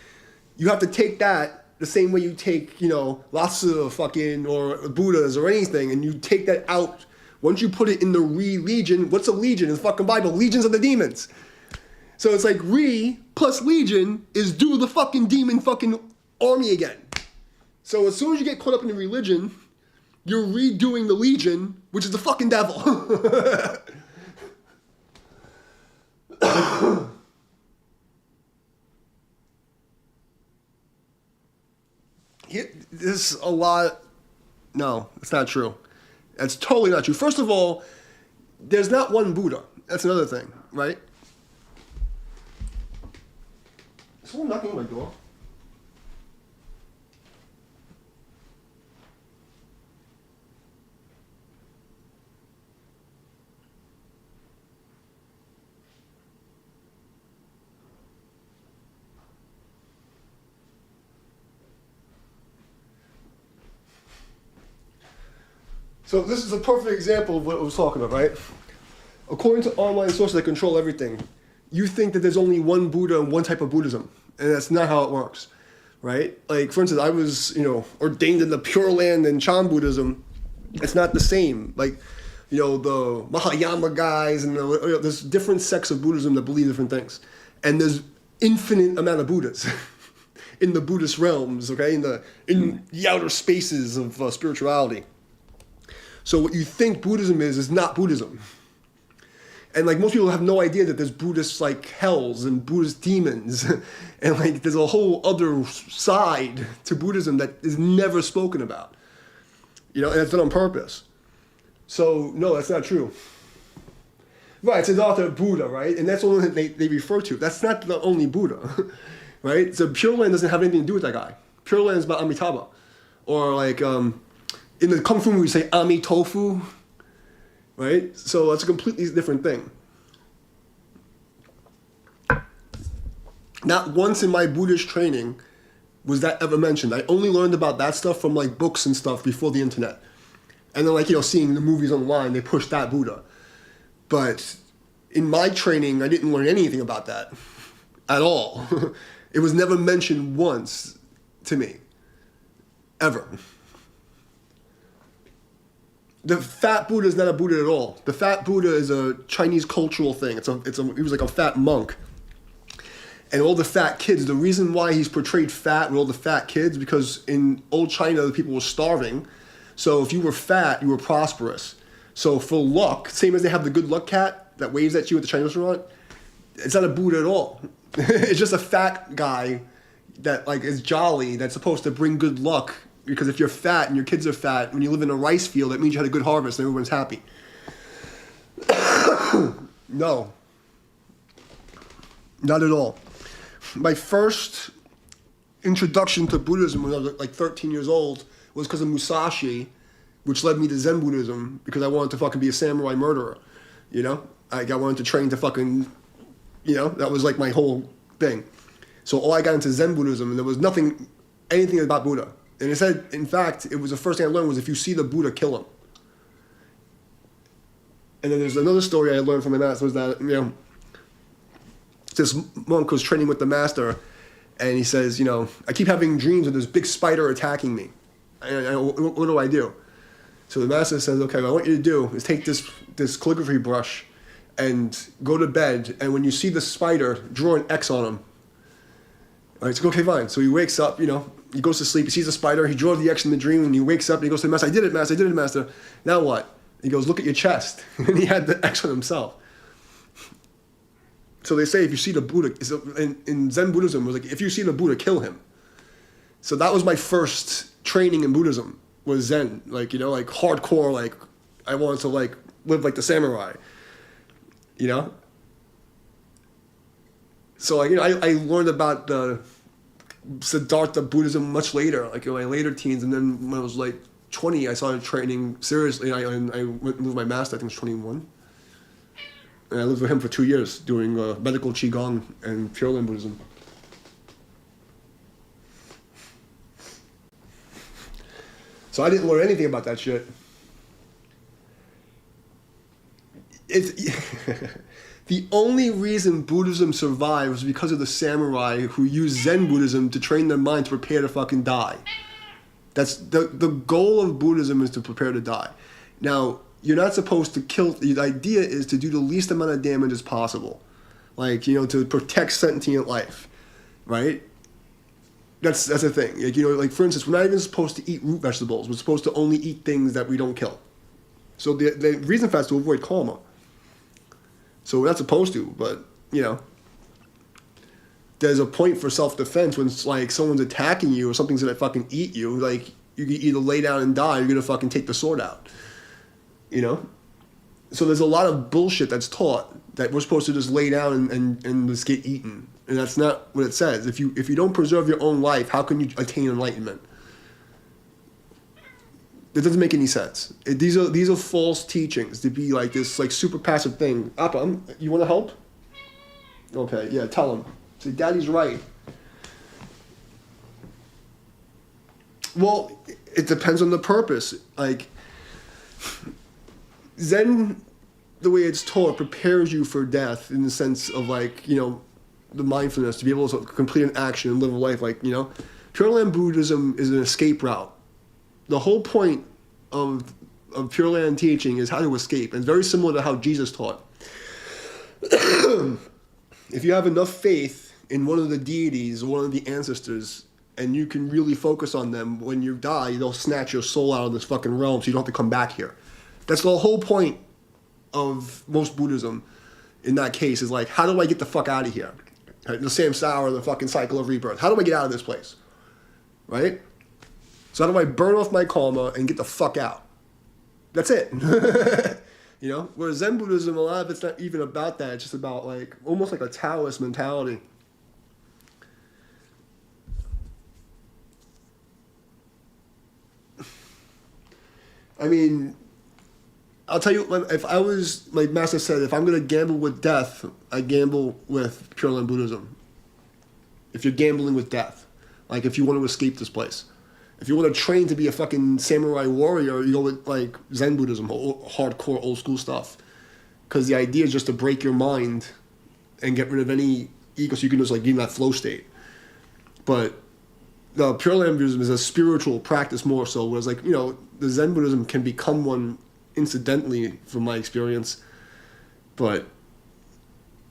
You have to take that the same way you take, you know, Lhasa fucking or Buddhas or anything, and you take that out. Once you put it in the re-legion, what's a legion in the fucking Bible? Legions of the demons. So it's like re plus legion is do the fucking demon fucking army again. So as soon as you get caught up in the religion, you're redoing the legion, which is the fucking devil. This is a lot. No, it's not true. That's totally not true. First of all, there's not one Buddha. That's another thing, right? Is someone knocking on my door? So this is a perfect example of what I was talking about, right? According to online sources that control everything, you think that there's only one Buddha and one type of Buddhism, and that's not how it works, right? Like, for instance, I was, you know, ordained in the Pure Land and Chan Buddhism. It's not the same. Like, you know, the Mahayana guys and there's different sects of Buddhism that believe different things, and there's infinite amount of Buddhas in the Buddhist realms, okay, in the outer spaces of spirituality. So what you think Buddhism is not Buddhism. And like most people have no idea that there's Buddhist like hells and Buddhist demons. And like there's a whole other side to Buddhism that is never spoken about. You know, and it's done on purpose. So no, that's not true. Right, it's another Buddha, right? And that's the only thing they refer to. That's not the only Buddha. Right? So Pure Land doesn't have anything to do with that guy. Pure Land is about Amitabha. Or like in the Kung Fu movie, we say Ami Tofu, right? So that's a completely different thing. Not once in my Buddhist training was that ever mentioned. I only learned about that stuff from like books and stuff before the internet. And then like, you know, seeing the movies online, they push that Buddha. But in my training, I didn't learn anything about that at all. It was never mentioned once to me, ever. The fat Buddha is not a Buddha at all. The fat Buddha is a Chinese cultural thing. He was like a fat monk. And all the fat kids, the reason why he's portrayed fat with all the fat kids, because in old China, the people were starving. So if you were fat, you were prosperous. So for luck, same as they have the good luck cat that waves at you at the Chinese restaurant, it's not a Buddha at all. It's just a fat guy that like is jolly, that's supposed to bring good luck. Because if you're fat and your kids are fat, when you live in a rice field, that means you had a good harvest and everyone's happy. No. Not at all. My first introduction to Buddhism when I was like 13 years old was because of Musashi, which led me to Zen Buddhism because I wanted to fucking be a samurai murderer, you know? I wanted to train to fucking, you know, that was like my whole thing. So all I got into Zen Buddhism, and there was anything about Buddha. And it said, in fact, it was the first thing I learned was if you see the Buddha, kill him. And then there's another story I learned from my master was that, you know, this monk was training with the master, and he says, you know, I keep having dreams of this big spider attacking me. And what do I do? So the master says, okay, what I want you to do is take this calligraphy brush and go to bed, and when you see the spider, draw an X on him. All right, so okay, fine. So he wakes up, you know, he goes to sleep, he sees the spider, he draws the X in the dream, and he wakes up and he goes to the master, I did it, master. Now what? He goes, look at your chest. And he had the X on himself. So they say if you see the Buddha, in Zen Buddhism, it was like, if you see the Buddha, kill him. So that was my first training in Buddhism, was Zen. Like, you know, like hardcore, like I wanted to like live like the samurai, you know? So like, you know, I learned about the Siddhartha Buddhism much later, like in my later teens, and then when I was like 20, I started training seriously. I went with my master, I think it was 21. And I lived with him for 2 years doing medical Qigong and Pure Land Buddhism. So I didn't learn anything about that shit. The only reason Buddhism survived was because of the samurai who used Zen Buddhism to train their mind to prepare to fucking die. That's the goal of Buddhism, is to prepare to die. Now, you're not supposed to kill. The idea is to do the least amount of damage as possible. Like, you know, to protect sentient life, right? That's the thing. Like, you know, like for instance, we're not even supposed to eat root vegetables. We're supposed to only eat things that we don't kill. So the reason for that is to avoid karma. So we're not supposed to, but, you know, there's a point for self-defense when it's like someone's attacking you or something's gonna fucking eat you. Like, you can either lay down and die or you're gonna fucking take the sword out. You know? So there's a lot of bullshit that's taught that we're supposed to just lay down and just get eaten. And that's not what it says. If you don't preserve your own life, how can you attain enlightenment? It doesn't make any sense. These are false teachings to be like this like super passive thing. Appa, you want to help? Okay, yeah, tell him. Say, Daddy's right. Well, it depends on the purpose. Like, Zen, the way it's taught, prepares you for death in the sense of like, you know, the mindfulness to be able to complete an action and live a life. Like, you know, Pure Land Buddhism is an escape route. The whole point of Pure Land teaching is how to escape. And it's very similar to how Jesus taught. If you have enough faith in one of the deities or one of the ancestors, and you can really focus on them, when you die, they'll snatch your soul out of this fucking realm so you don't have to come back here. That's the whole point of most Buddhism in that case, is like, how do I get the fuck out of here? Right? The samsara, the fucking cycle of rebirth. How do I get out of this place? Right? So how do I burn off my karma and get the fuck out? That's it. You know? Whereas Zen Buddhism, a lot of it's not even about that. It's just about like, almost like a Taoist mentality. I mean, I'll tell you, if I was, my master said, if I'm going to gamble with death, I gamble with Pure Land Buddhism. If you're gambling with death. Like, if you want to escape this place. If you want to train to be a fucking samurai warrior, you go with, like, Zen Buddhism, hardcore, old school stuff. Because the idea is just to break your mind and get rid of any ego so you can just, like, be in that flow state. But the Pure Land Buddhism is a spiritual practice more so, whereas, like, you know, the Zen Buddhism can become one incidentally, from my experience. But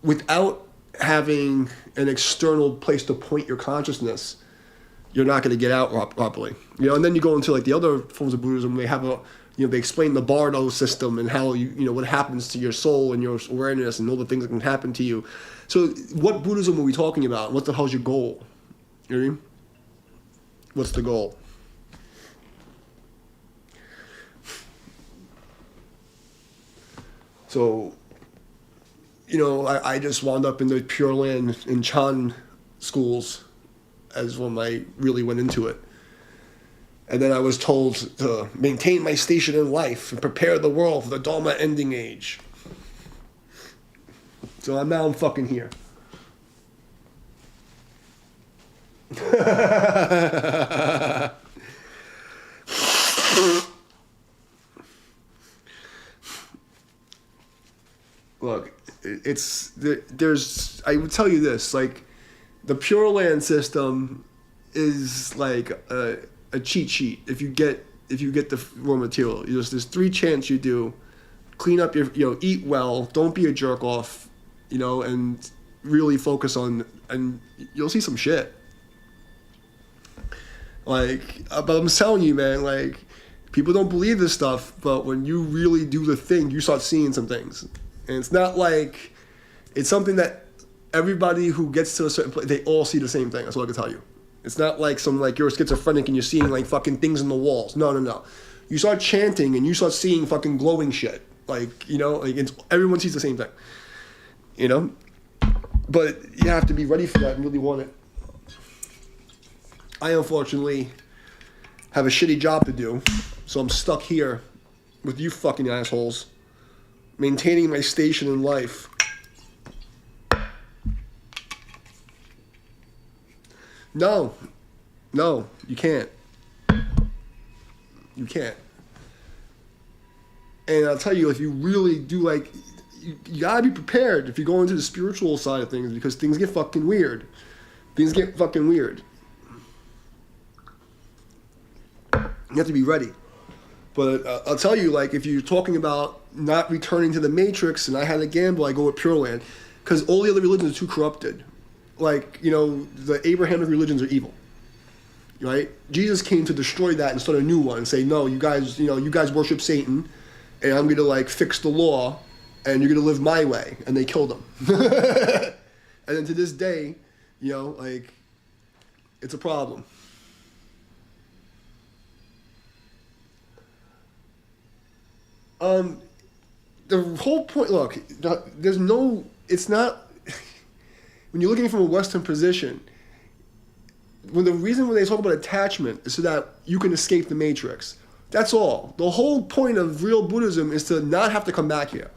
without having an external place to point your consciousness, you're not going to get out properly. You know, and then you go into like the other forms of Buddhism. They have they explain the Bardo system and how you know what happens to your soul and your awareness and all the things that can happen to you. So, what Buddhism are we talking about? What the hell's your goal? You know what I mean? What's the goal? So, you know, I just wound up in the Pure Land in Chan schools as when I really went into it. And then I was told to maintain my station in life and prepare the world for the Dharma ending age. So now I'm fucking here. Look, I would tell you this, like, the Pure Land system is like a cheat sheet. If you get the raw material, there's 3 chants you do: clean up your, eat well, don't be a jerk off, and really focus on, and you'll see some shit. Like, but I'm telling you, man, like, people don't believe this stuff, but when you really do the thing, you start seeing some things. And it's not like, it's something that everybody who gets to a certain place, they all see the same thing. That's what I can tell you. It's not like you're schizophrenic and you're seeing like fucking things in the walls. No. You start chanting and you start seeing fucking glowing shit. Like, everyone sees the same thing. But you have to be ready for that and really want it. I unfortunately have a shitty job to do, so I'm stuck here with you fucking assholes, maintaining my station in life. No, you can't. You can't. And I'll tell you, if you really do, like, you gotta be prepared if you go into the spiritual side of things, because things get fucking weird. You have to be ready. But I'll tell you, like, if you're talking about not returning to the Matrix and I had to gamble, I go with Pure Land. Because all the other religions are too corrupted. Like, the Abrahamic religions are evil. Right? Jesus came to destroy that and start a new one and say, no, you guys worship Satan, and I'm going to, like, fix the law, and you're going to live my way. And they killed him. And then to this day, like, it's a problem. The whole point, look, it's not, when you're looking from a Western position, when they talk about attachment is so that you can escape the Matrix. That's all. The whole point of real Buddhism is to not have to come back here.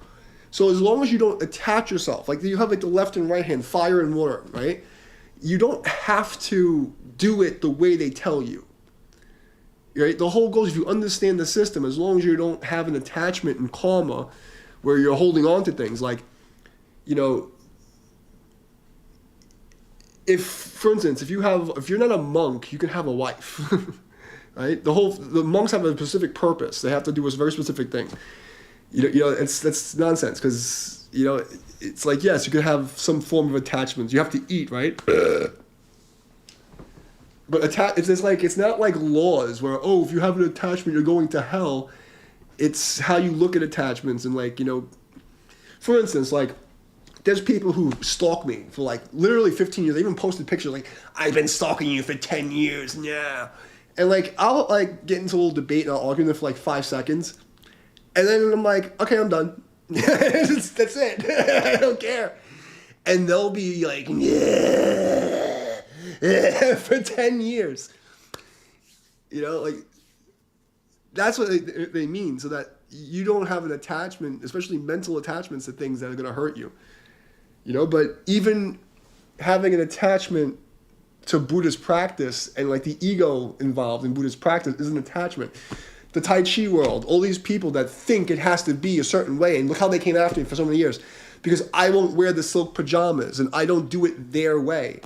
So as long as you don't attach yourself, like you have like the left and right hand, fire and water, right? You don't have to do it the way they tell you. Right? The whole goal is, if you understand the system, as long as you don't have an attachment and karma where you're holding on to things, like, if, for instance, if you're not a monk, you can have a wife, right? The monks have a specific purpose. They have to do a very specific thing. That's nonsense, because, it's like, yes, you could have some form of attachment. You have to eat, right? But it's not like laws where, if you have an attachment, you're going to hell. It's how you look at attachments, and, like, for instance, like, there's people who stalk me for, like, literally 15 years. They even posted pictures like, I've been stalking you for 10 years now. And, like, I'll, like, get into a little debate and I'll argue with them for, like, 5 seconds. And then I'm like, okay, I'm done. That's it. I don't care. And they'll be like, yeah. For 10 years. Like, that's what they mean, so that you don't have an attachment, especially mental attachments, to things that are going to hurt you. But even having an attachment to Buddhist practice, and like the ego involved in Buddhist practice, is an attachment. The Tai Chi world, all these people that think it has to be a certain way, and look how they came after me for so many years, because I won't wear the silk pajamas and I don't do it their way.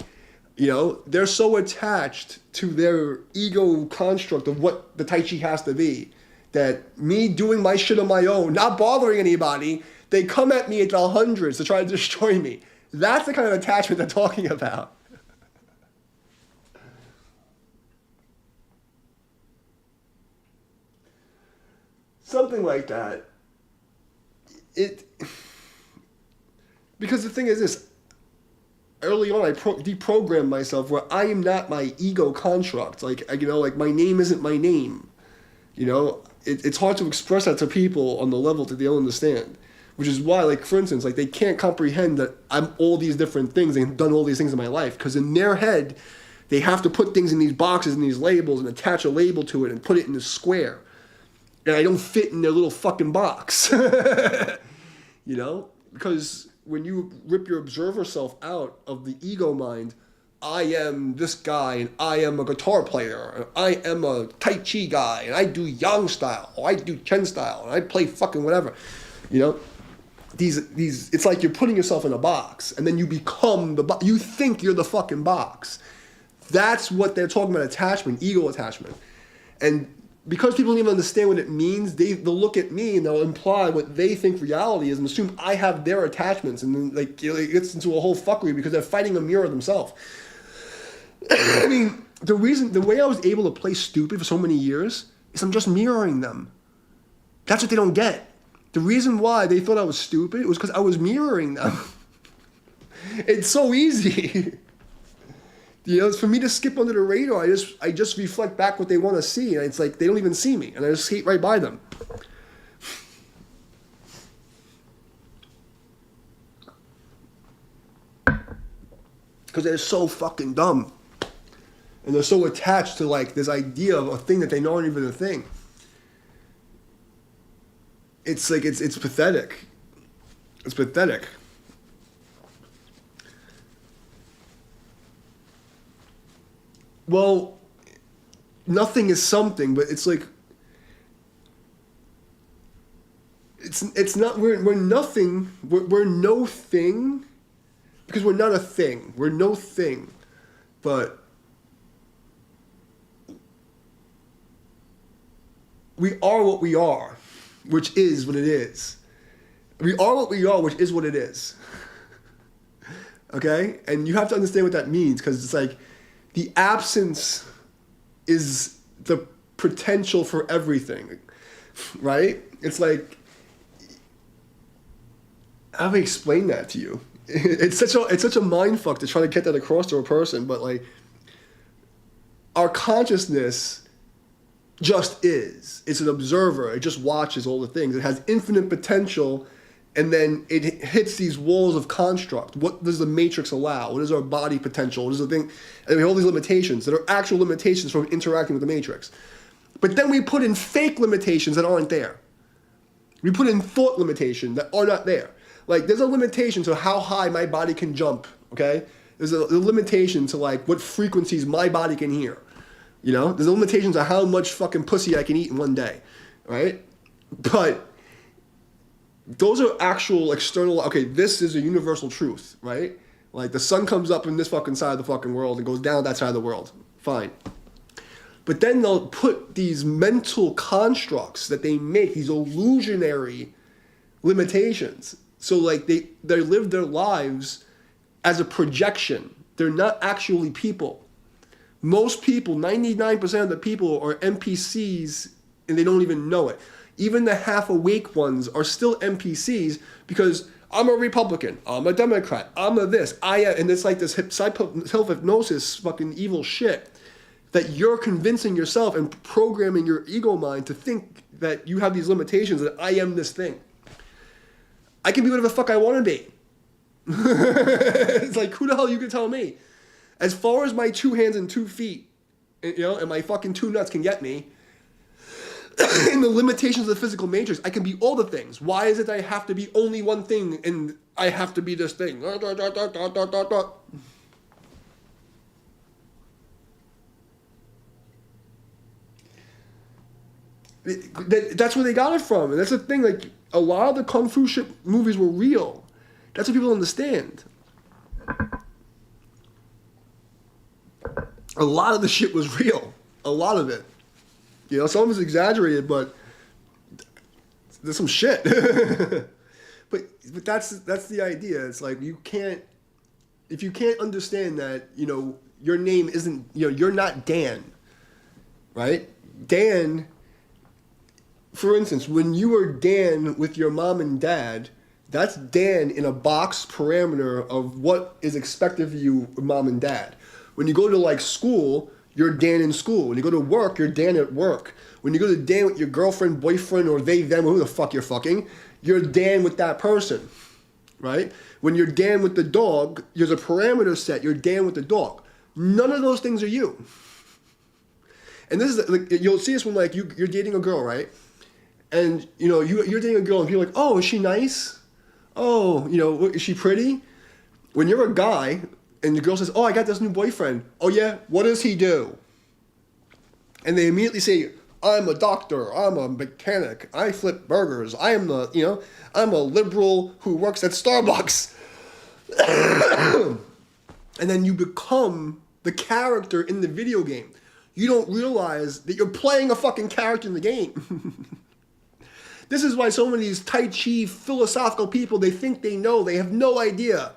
They're so attached to their ego construct of what the Tai Chi has to be, that me doing my shit on my own, not bothering anybody, they come at me at the hundreds to try to destroy me. That's the kind of attachment they're talking about. Something like that. Because the thing is this, early on, I deprogrammed myself where I am not my ego construct. Like, like, my name isn't my name. It's hard to express that to people on the level that they'll understand. Which is why, like, for instance, like, they can't comprehend that I'm all these different things and done all these things in my life. Because in their head, They have to put things in these boxes and these labels and attach a label to it and put it in a square. And I don't fit in their little fucking box. You know? Because when you rip your observer self out of the ego mind, I am this guy, and I am a guitar player, and I am a Tai Chi guy, and I do Yang style, or I do Chen style, and I play fucking whatever. You know? It's like you're putting yourself in a box, and then you become the box. You think you're the fucking box. That's what they're talking about, attachment, ego attachment. And because people don't even understand what it means, they'll look at me and they'll imply what they think reality is and assume I have their attachments. And then like it gets into a whole fuckery because they're fighting a mirror themselves. I mean, the way I was able to play stupid for so many years is I'm just mirroring them. That's what they don't get. The reason why they thought I was stupid was because I was mirroring them. It's so easy. You know, it's for me to skip under the radar. I just reflect back what they want to see, and it's like they don't even see me, and I just skate right by them. Because they're so fucking dumb. And they're so attached to like this idea of a thing that they know aren't even a thing. It's like it's pathetic. It's pathetic. Well, nothing is something, but it's like it's not we're nothing. We're no thing because we're not a thing. We're no thing, but we are what we are, which is what it is. We are what we are, which is what it is. Okay? And you have to understand what that means, because it's like the absence is the potential for everything, right? It's like, how do I explain that to you? It's such a mind fuck to try to get that across to a person, but like, our consciousness just is. It's an observer. It just watches all the things. It has infinite potential, and then it hits these walls of construct. What does the matrix allow? What is our body potential? What is the thing? And we have all these limitations that are actual limitations from interacting with the matrix. But then we put in fake limitations that aren't there. We put in thought limitations that are not there. Like, there's a limitation to how high my body can jump, okay? There's a limitation to, like, what frequencies my body can hear. You know, there's limitations on how much fucking pussy I can eat in one day, right? But those are actual external, okay, this is a universal truth, right? Like the sun comes up in this fucking side of the fucking world and goes down that side of the world. Fine. But then they'll put these mental constructs that they make, these illusionary limitations. So like they live their lives as a projection. They're not actually people. Most people, 99% of the people are NPCs and they don't even know it. Even the half-awake ones are still NPCs because I'm a Republican, I'm a Democrat, I'm a this, I am, and it's like this self-hypnosis fucking evil shit that you're convincing yourself and programming your ego mind to think that you have these limitations, that I am this thing. I can be whatever the fuck I want to be. It's like, who the hell you can tell me? As far as my 2 hands and 2 feet, you know, and my fucking 2 nuts can get me, in the limitations of the physical matrix, I can be all the things. Why is it that I have to be only one thing and I have to be this thing? That's where they got it from. And that's the thing, like, a lot of the Kung Fu shit movies were real. That's what people understand. A lot of the shit was real. A lot of it. You know, some of it's exaggerated, but there's some shit. but that's the idea. It's like if you can't understand that, you know, your name isn't, you know, you're not Dan, right? Dan, for instance, when you were Dan with your mom and dad, that's Dan in a box parameter of what is expected of you, mom and dad. When you go to like school, you're Dan in school. When you go to work, you're Dan at work. When you go to Dan with your girlfriend, boyfriend, or they, them, who the fuck you're fucking, you're Dan with that person, right? When you're Dan with the dog, there's a parameter set. You're Dan with the dog. None of those things are you. And this is like, you'll see this when like you're dating a girl, right? And you know you're dating a girl and people are like, oh, is she nice? Oh, you know, is she pretty? When you're a guy and the girl says, oh, I got this new boyfriend. Oh yeah, what does he do? And they immediately say, I'm a doctor, I'm a mechanic, I flip burgers, I'm a liberal who works at Starbucks. And then you become the character in the video game. You don't realize that you're playing a fucking character in the game. This is why so many of these Tai Chi philosophical people, they think they know, they have no idea.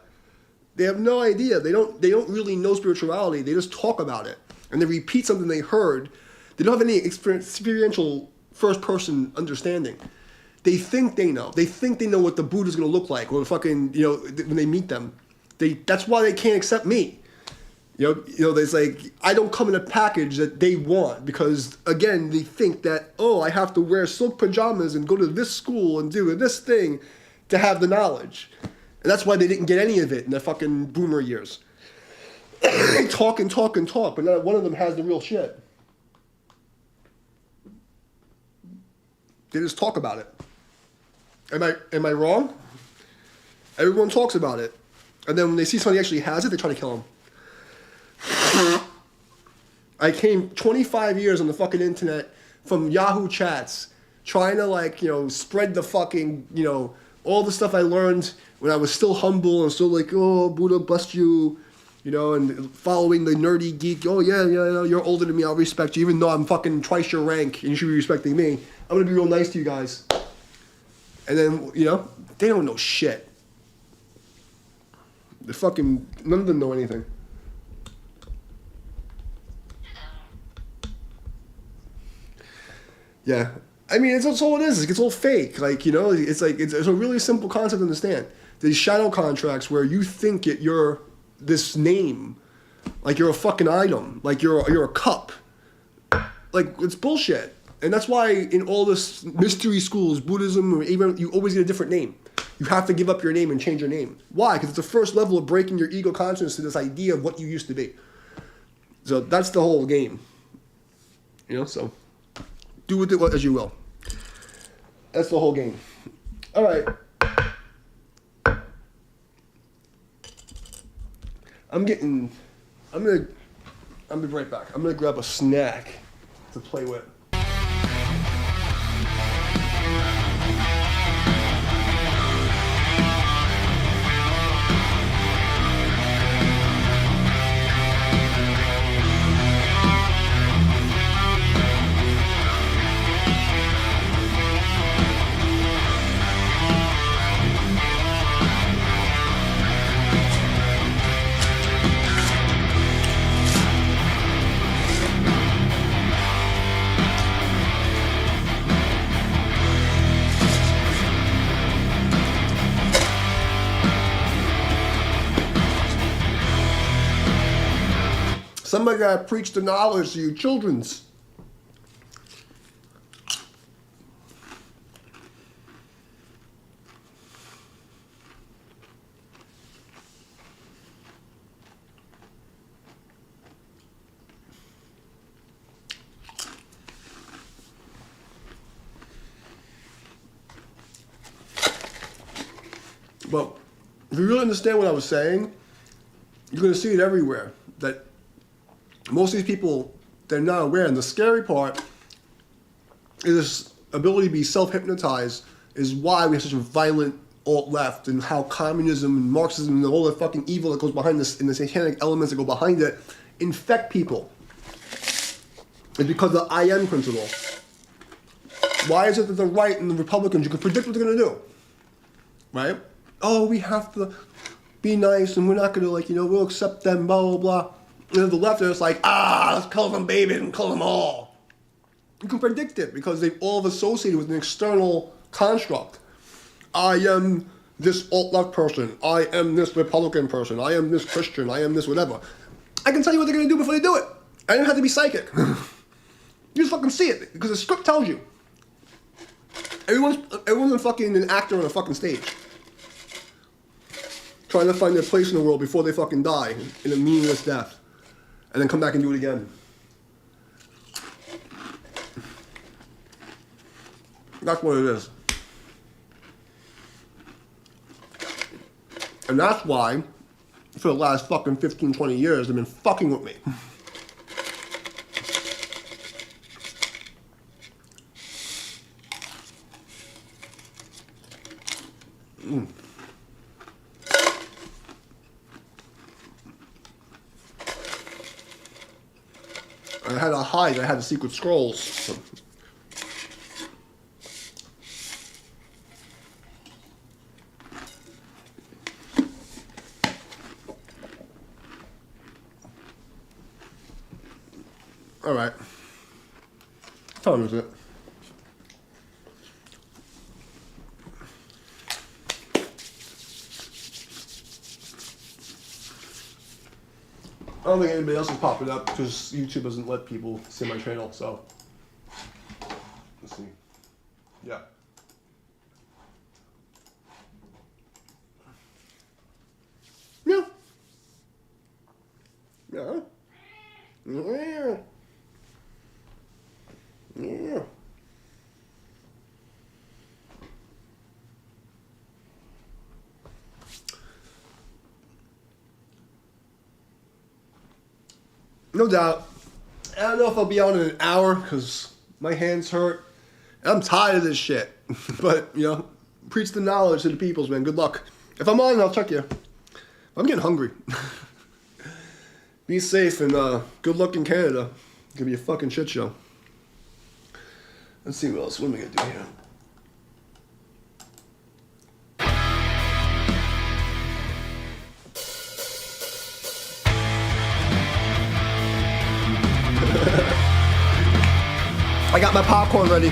They have no idea. They don't really know spirituality. They just talk about it. And they repeat something they heard. They don't have any experiential first-person understanding. They think they know. They think they know what the Buddha's going to look like, or the fucking, when they meet them. That's why they can't accept me. There's like, I don't come in a package that they want, because again, they think that, oh, I have to wear silk pajamas and go to this school and do this thing to have the knowledge. And that's why they didn't get any of it in their fucking boomer years. They talk and talk and talk, but not one of them has the real shit. They just talk about it. Am I wrong? Everyone talks about it. And then when they see somebody actually has it, they try to kill him. I came 25 years on the fucking internet from Yahoo chats trying to spread the fucking, all the stuff I learned when I was still humble and still like, oh, Buddha bless you, and following the nerdy geek. Oh, yeah, you're older than me. I'll respect you. Even though I'm fucking twice your rank and you should be respecting me. I'm going to be real nice to you guys. And then, they don't know shit. None of them know anything. Yeah. I mean, that's all it is. It's all fake. It's a really simple concept to understand. These shadow contracts where you think you're this name, like you're a fucking item, like you're a cup. Like, it's bullshit. And that's why in all this mystery schools, Buddhism, or even, you always get a different name. You have to give up your name and change your name. Why? Because it's the first level of breaking your ego consciousness to this idea of what you used to be. So that's the whole game. So do with it as you will. That's the whole game. All right. I'm gonna be right back. I'm gonna grab a snack to play with. Somebody gotta preach the knowledge to you childrens. But if you really understand what I was saying, you're gonna see it everywhere. That most of these people, they're not aware. And the scary part is this ability to be self-hypnotized is why we have such a violent alt-left, and how communism and Marxism and all the fucking evil that goes behind this and the satanic elements that go behind it infect people. It's because of the I am principle. Why is it that the right and the Republicans, you can predict what they're going to do? Right? Oh, we have to be nice and we're not going to, we'll accept them, blah, blah, blah. And the left is like, let's kill them babies and kill them all. You can predict it because they've all associated with an external construct. I am this alt-left person. I am this Republican person. I am this Christian. I am this whatever. I can tell you what they're going to do before they do it. I don't have to be psychic. You just fucking see it because the script tells you. Everyone's a fucking an actor on a fucking stage. Trying to find their place in the world before they fucking die in a meaningless death. and then come back and do it again. That's what it is. And that's why, for the last fucking 15, 20 years, they've been fucking with me. I had to hide. I had the secret scrolls. All right. What time is it? I don't think anybody else is popping up because YouTube doesn't let people see my channel, so. Let's see. Yeah. Yeah. Yeah. Yeah. Yeah. No doubt. I don't know if I'll be out in an hour because my hands hurt. I'm tired of this shit. But, you know, preach the knowledge to the peoples, man. Good luck. If I'm on, I'll check you. I'm getting hungry. Be safe and good luck in Canada. It's gonna be a fucking shit show. Let's see what else. What am I gonna do here? I got my popcorn ready.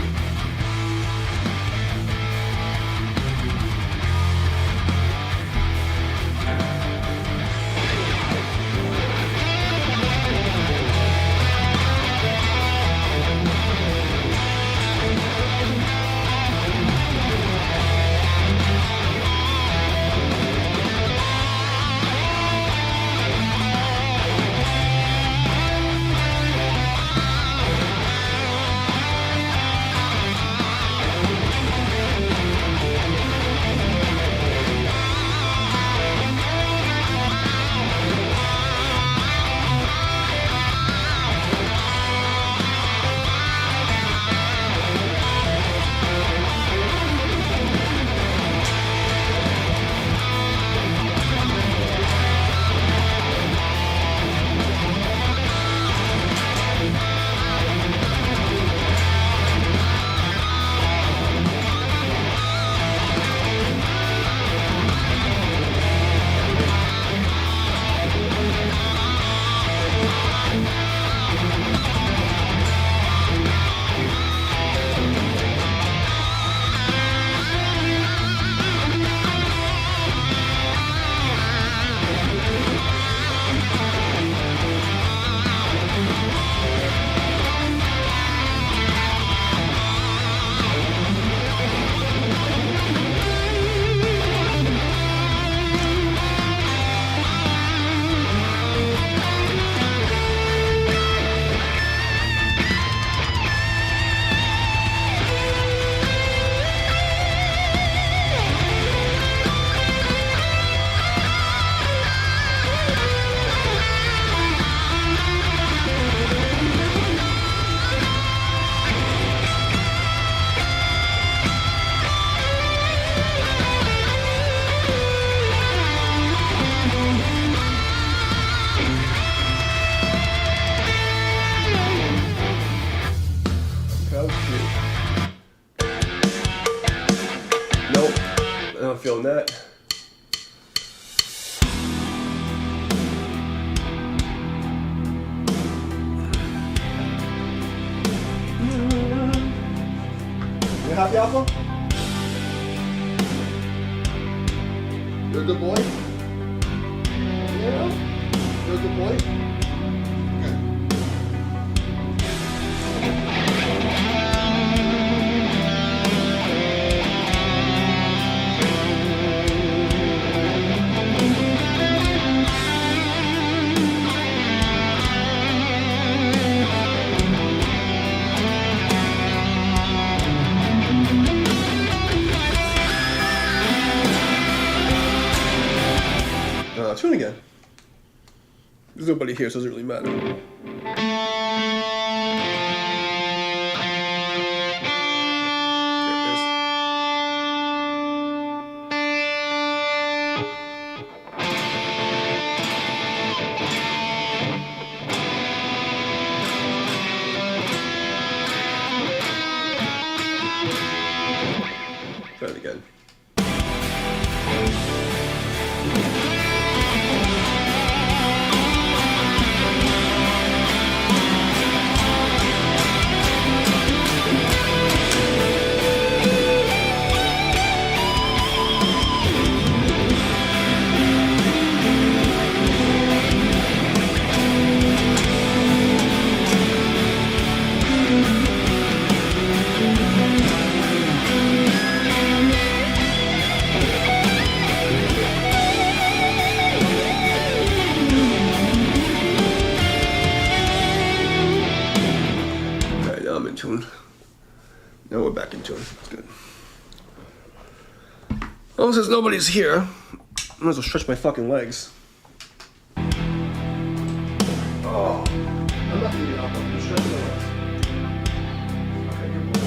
Nope, I'm not feeling that. You happy, Alpha? You're a good boy? Yeah? You're a good boy? There's nobody here, so it doesn't really matter. There it is. Try it again. Alright, now I'm in tune. Now we're back in tune. That's good. Well, since nobody's here, I might as well stretch my fucking legs. Oh, I'm not gonna get up. I'm gonna stretch my legs. Okay, good boy.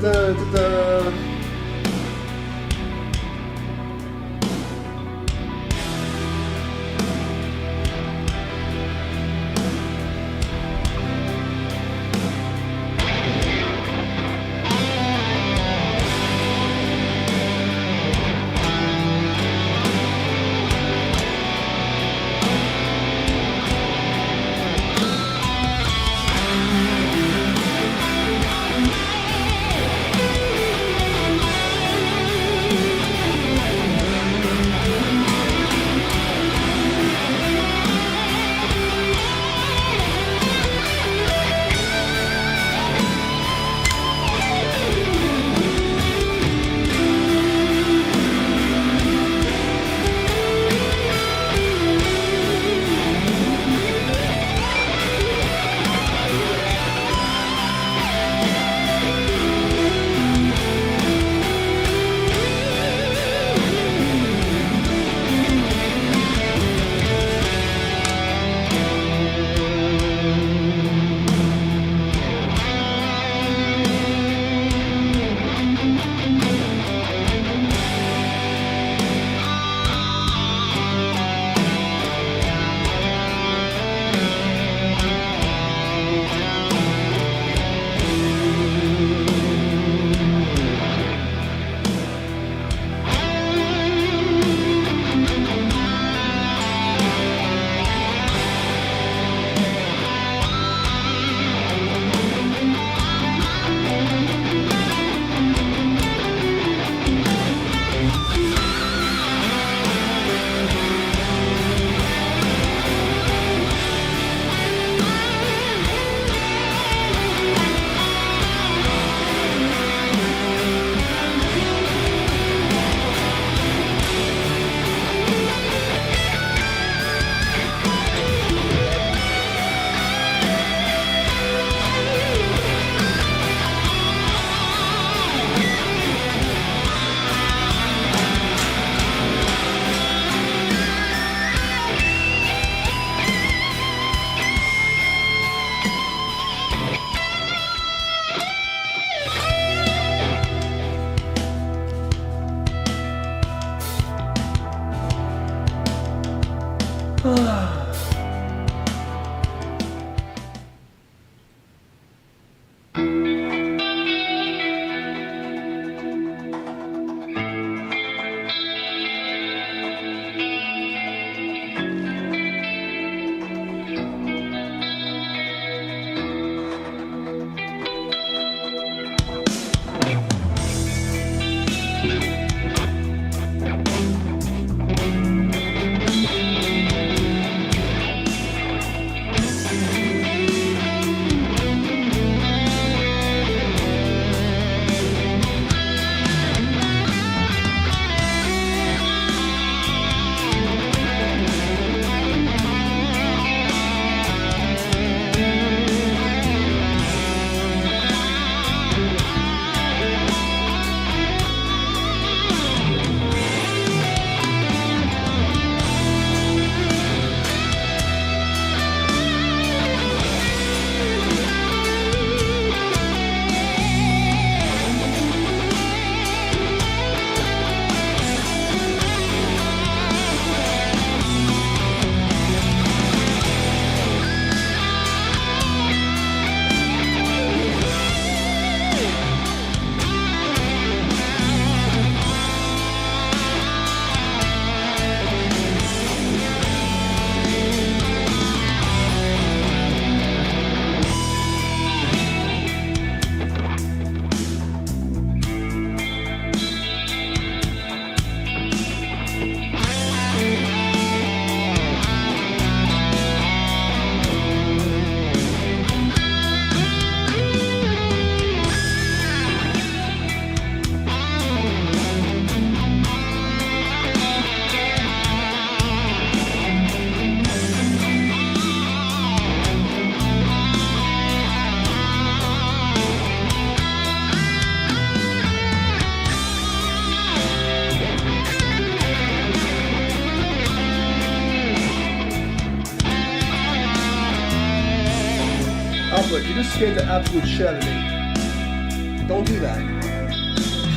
da, da, da. Alpha, you just scared the absolute shit out of me. Don't do that.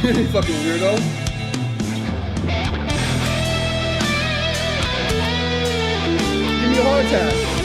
You fucking weirdo. Give me a heart attack.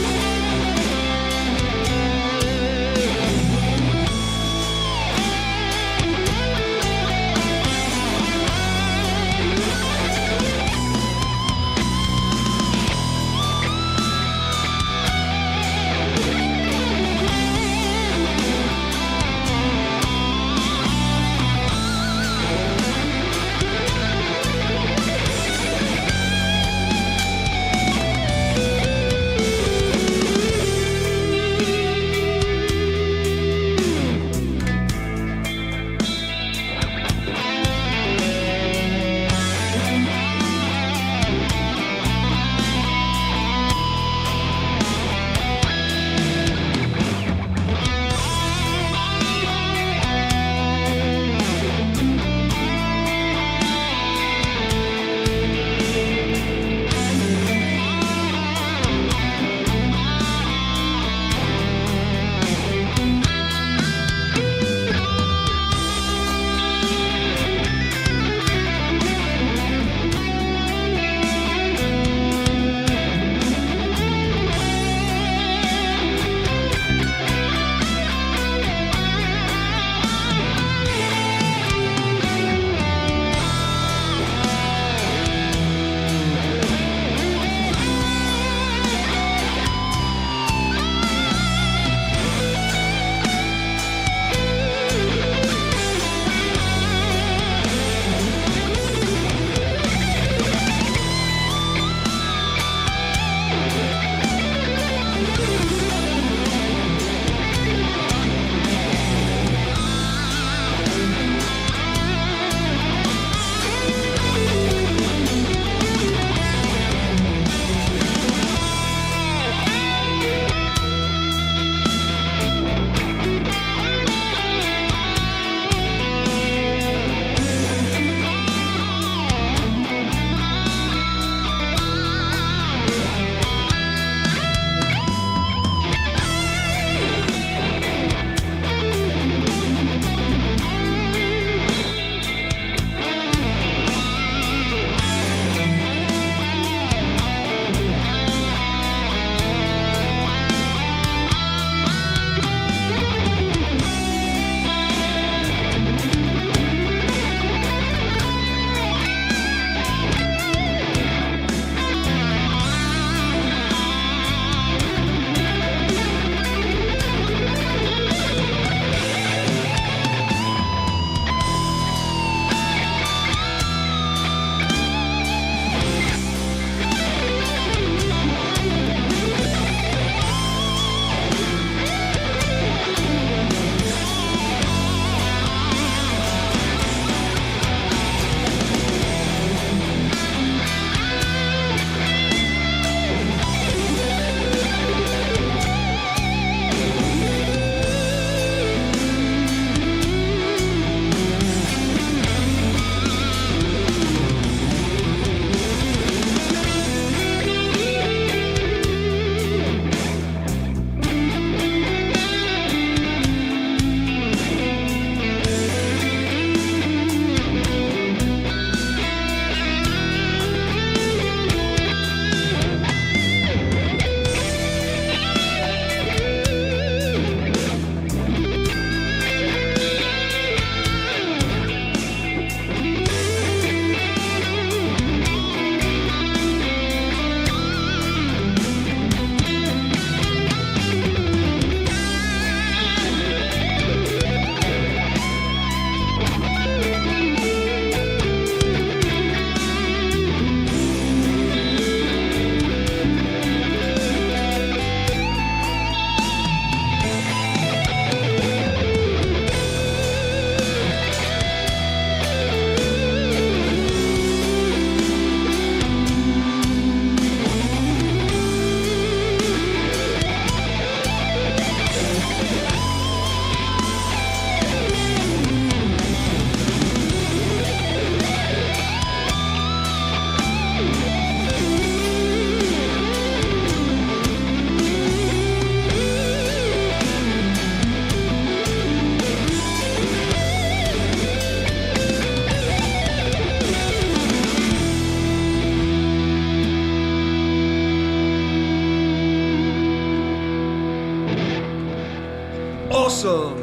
awesome.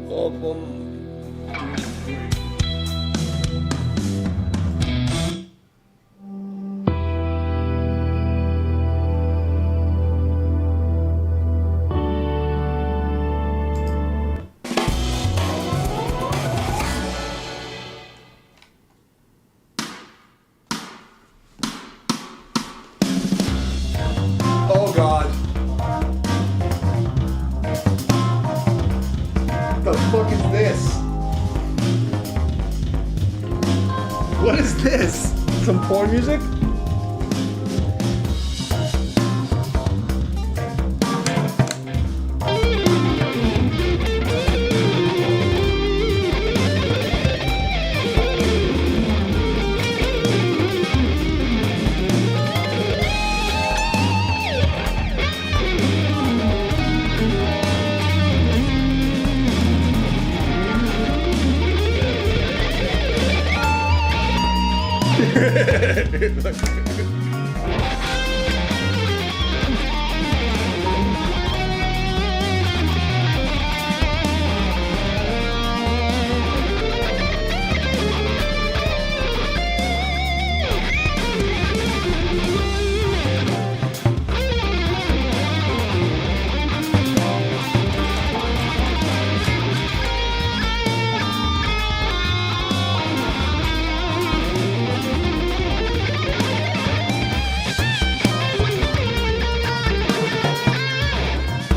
Welcome. Oh God. What the fuck is this? What is this? Some porn music?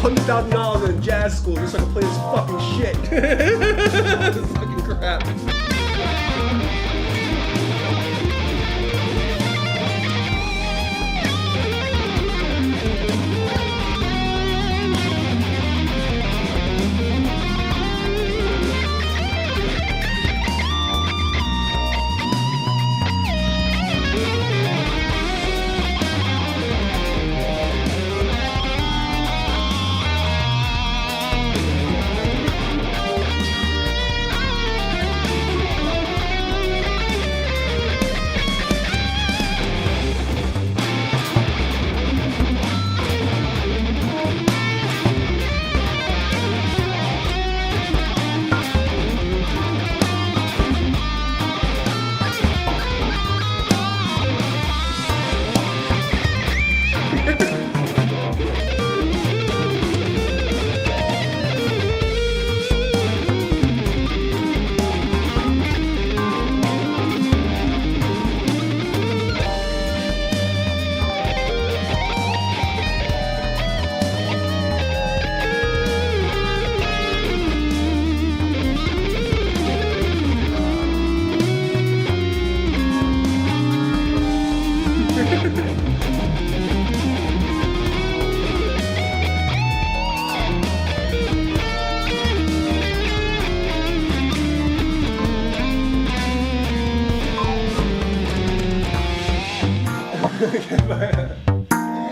$100,000 in jazz school just so I can play this fucking shit. This fucking crap.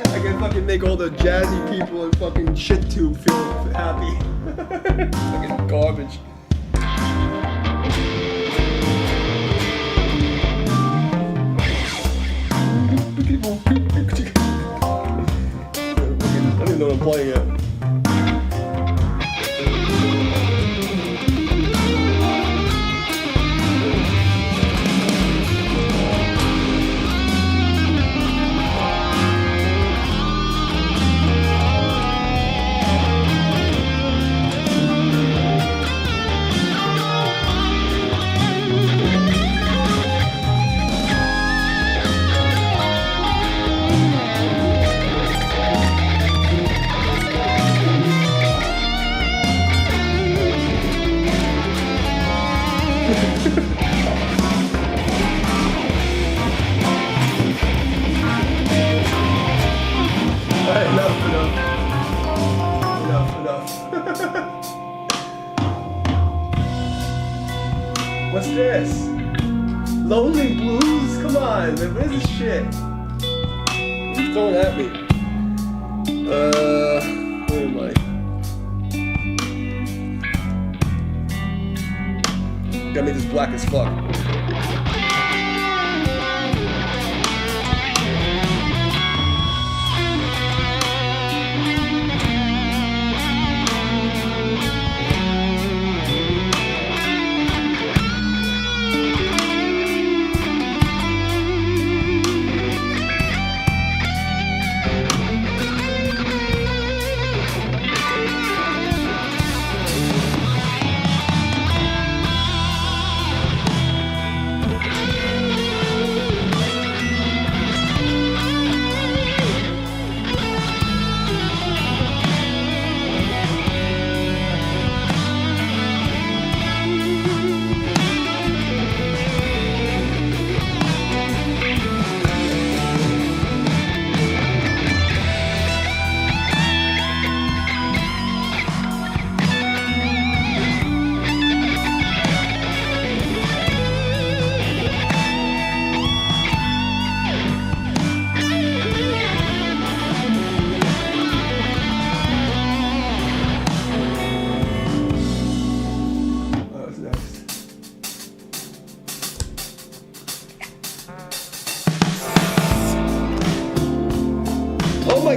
I can fucking make all the jazzy people in fucking shit tube feel happy. Fucking garbage. I don't even know what I'm playing yet. What's this? Lonely Blues? Come on, man, what is this shit? Who's throwing at me? Where am I? Gotta make this black as fuck.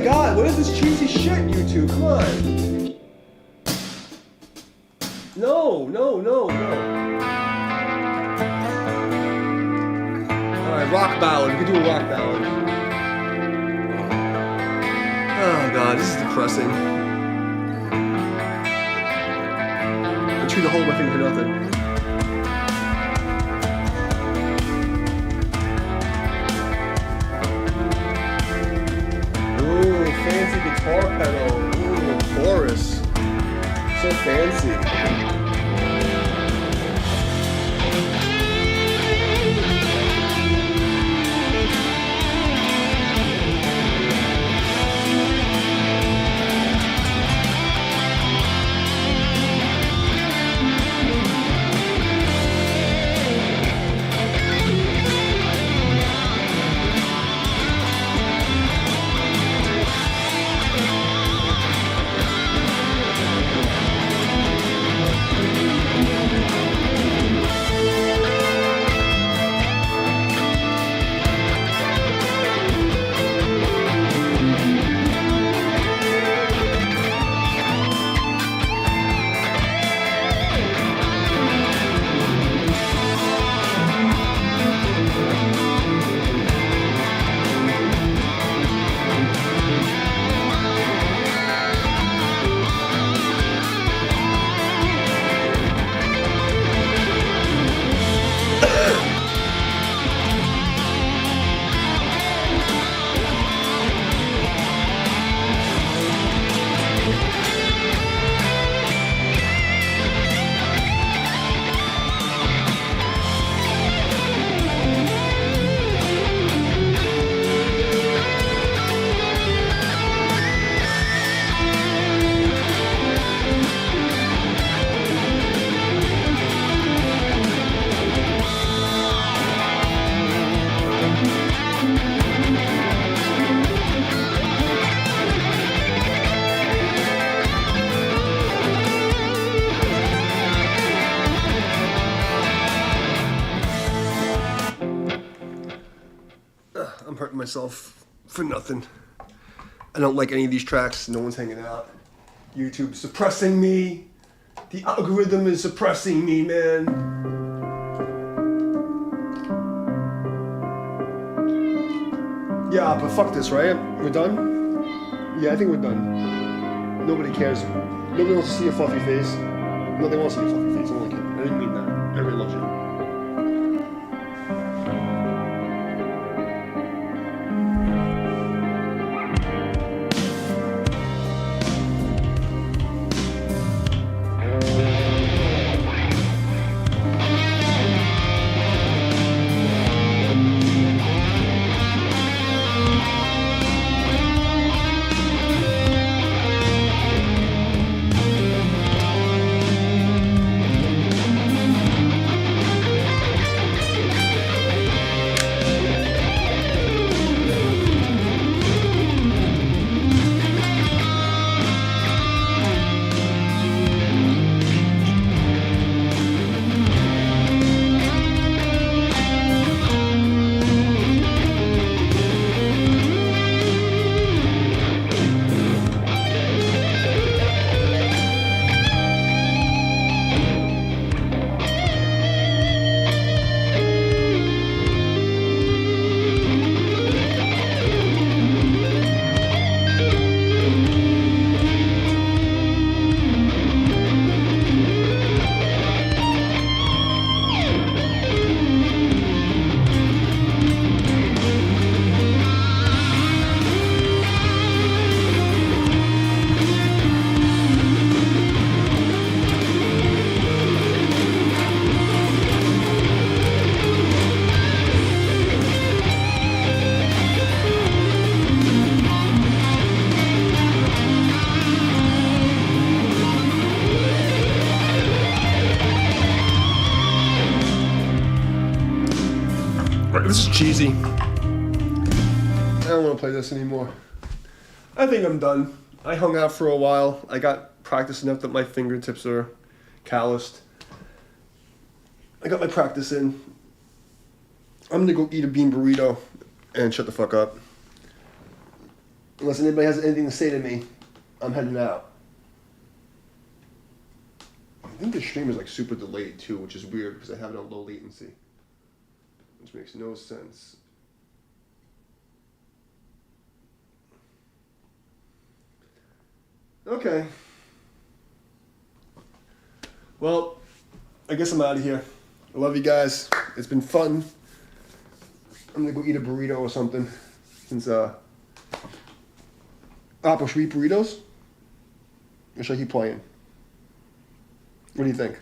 god, what is this cheesy shit, YouTube? Come on. No. Alright, rock ballad. We can do a rock ballad. Oh god, this is depressing. I chewed a hole in my finger for nothing. Fancy guitar pedal. Ooh, chorus. So fancy. I'm hurting myself for nothing. I don't like any of these tracks. No one's hanging out. YouTube's suppressing me. The algorithm is suppressing me, man. Yeah, but fuck this, right? We're done? Yeah, I think we're done. Nobody cares. Nobody wants to see your fluffy face. No, they want to see your fluffy face. I don't like it. I didn't mean that. I really love you. This is cheesy. I don't want to play this anymore. I think I'm done. I hung out for a while. I got practice enough that my fingertips are calloused. I got my practice in. I'm gonna go eat a bean burrito and shut the fuck up. Unless anybody has anything to say to me, I'm heading out. I think the stream is like super delayed too, which is weird because I have it on low latency. Which makes no sense. Okay. Well, I guess I'm out of here. I love you guys. It's been fun. I'm gonna go eat a burrito or something. Since Apple, should we eat burritos? Or should I keep playing? What do you think?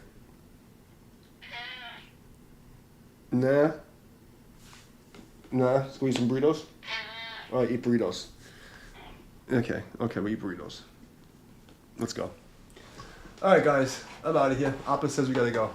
Nah. Nah, let's go eat some burritos. Alright, eat burritos. Okay, we eat burritos. Let's go. Alright guys, I'm out of here. Appa says we gotta go.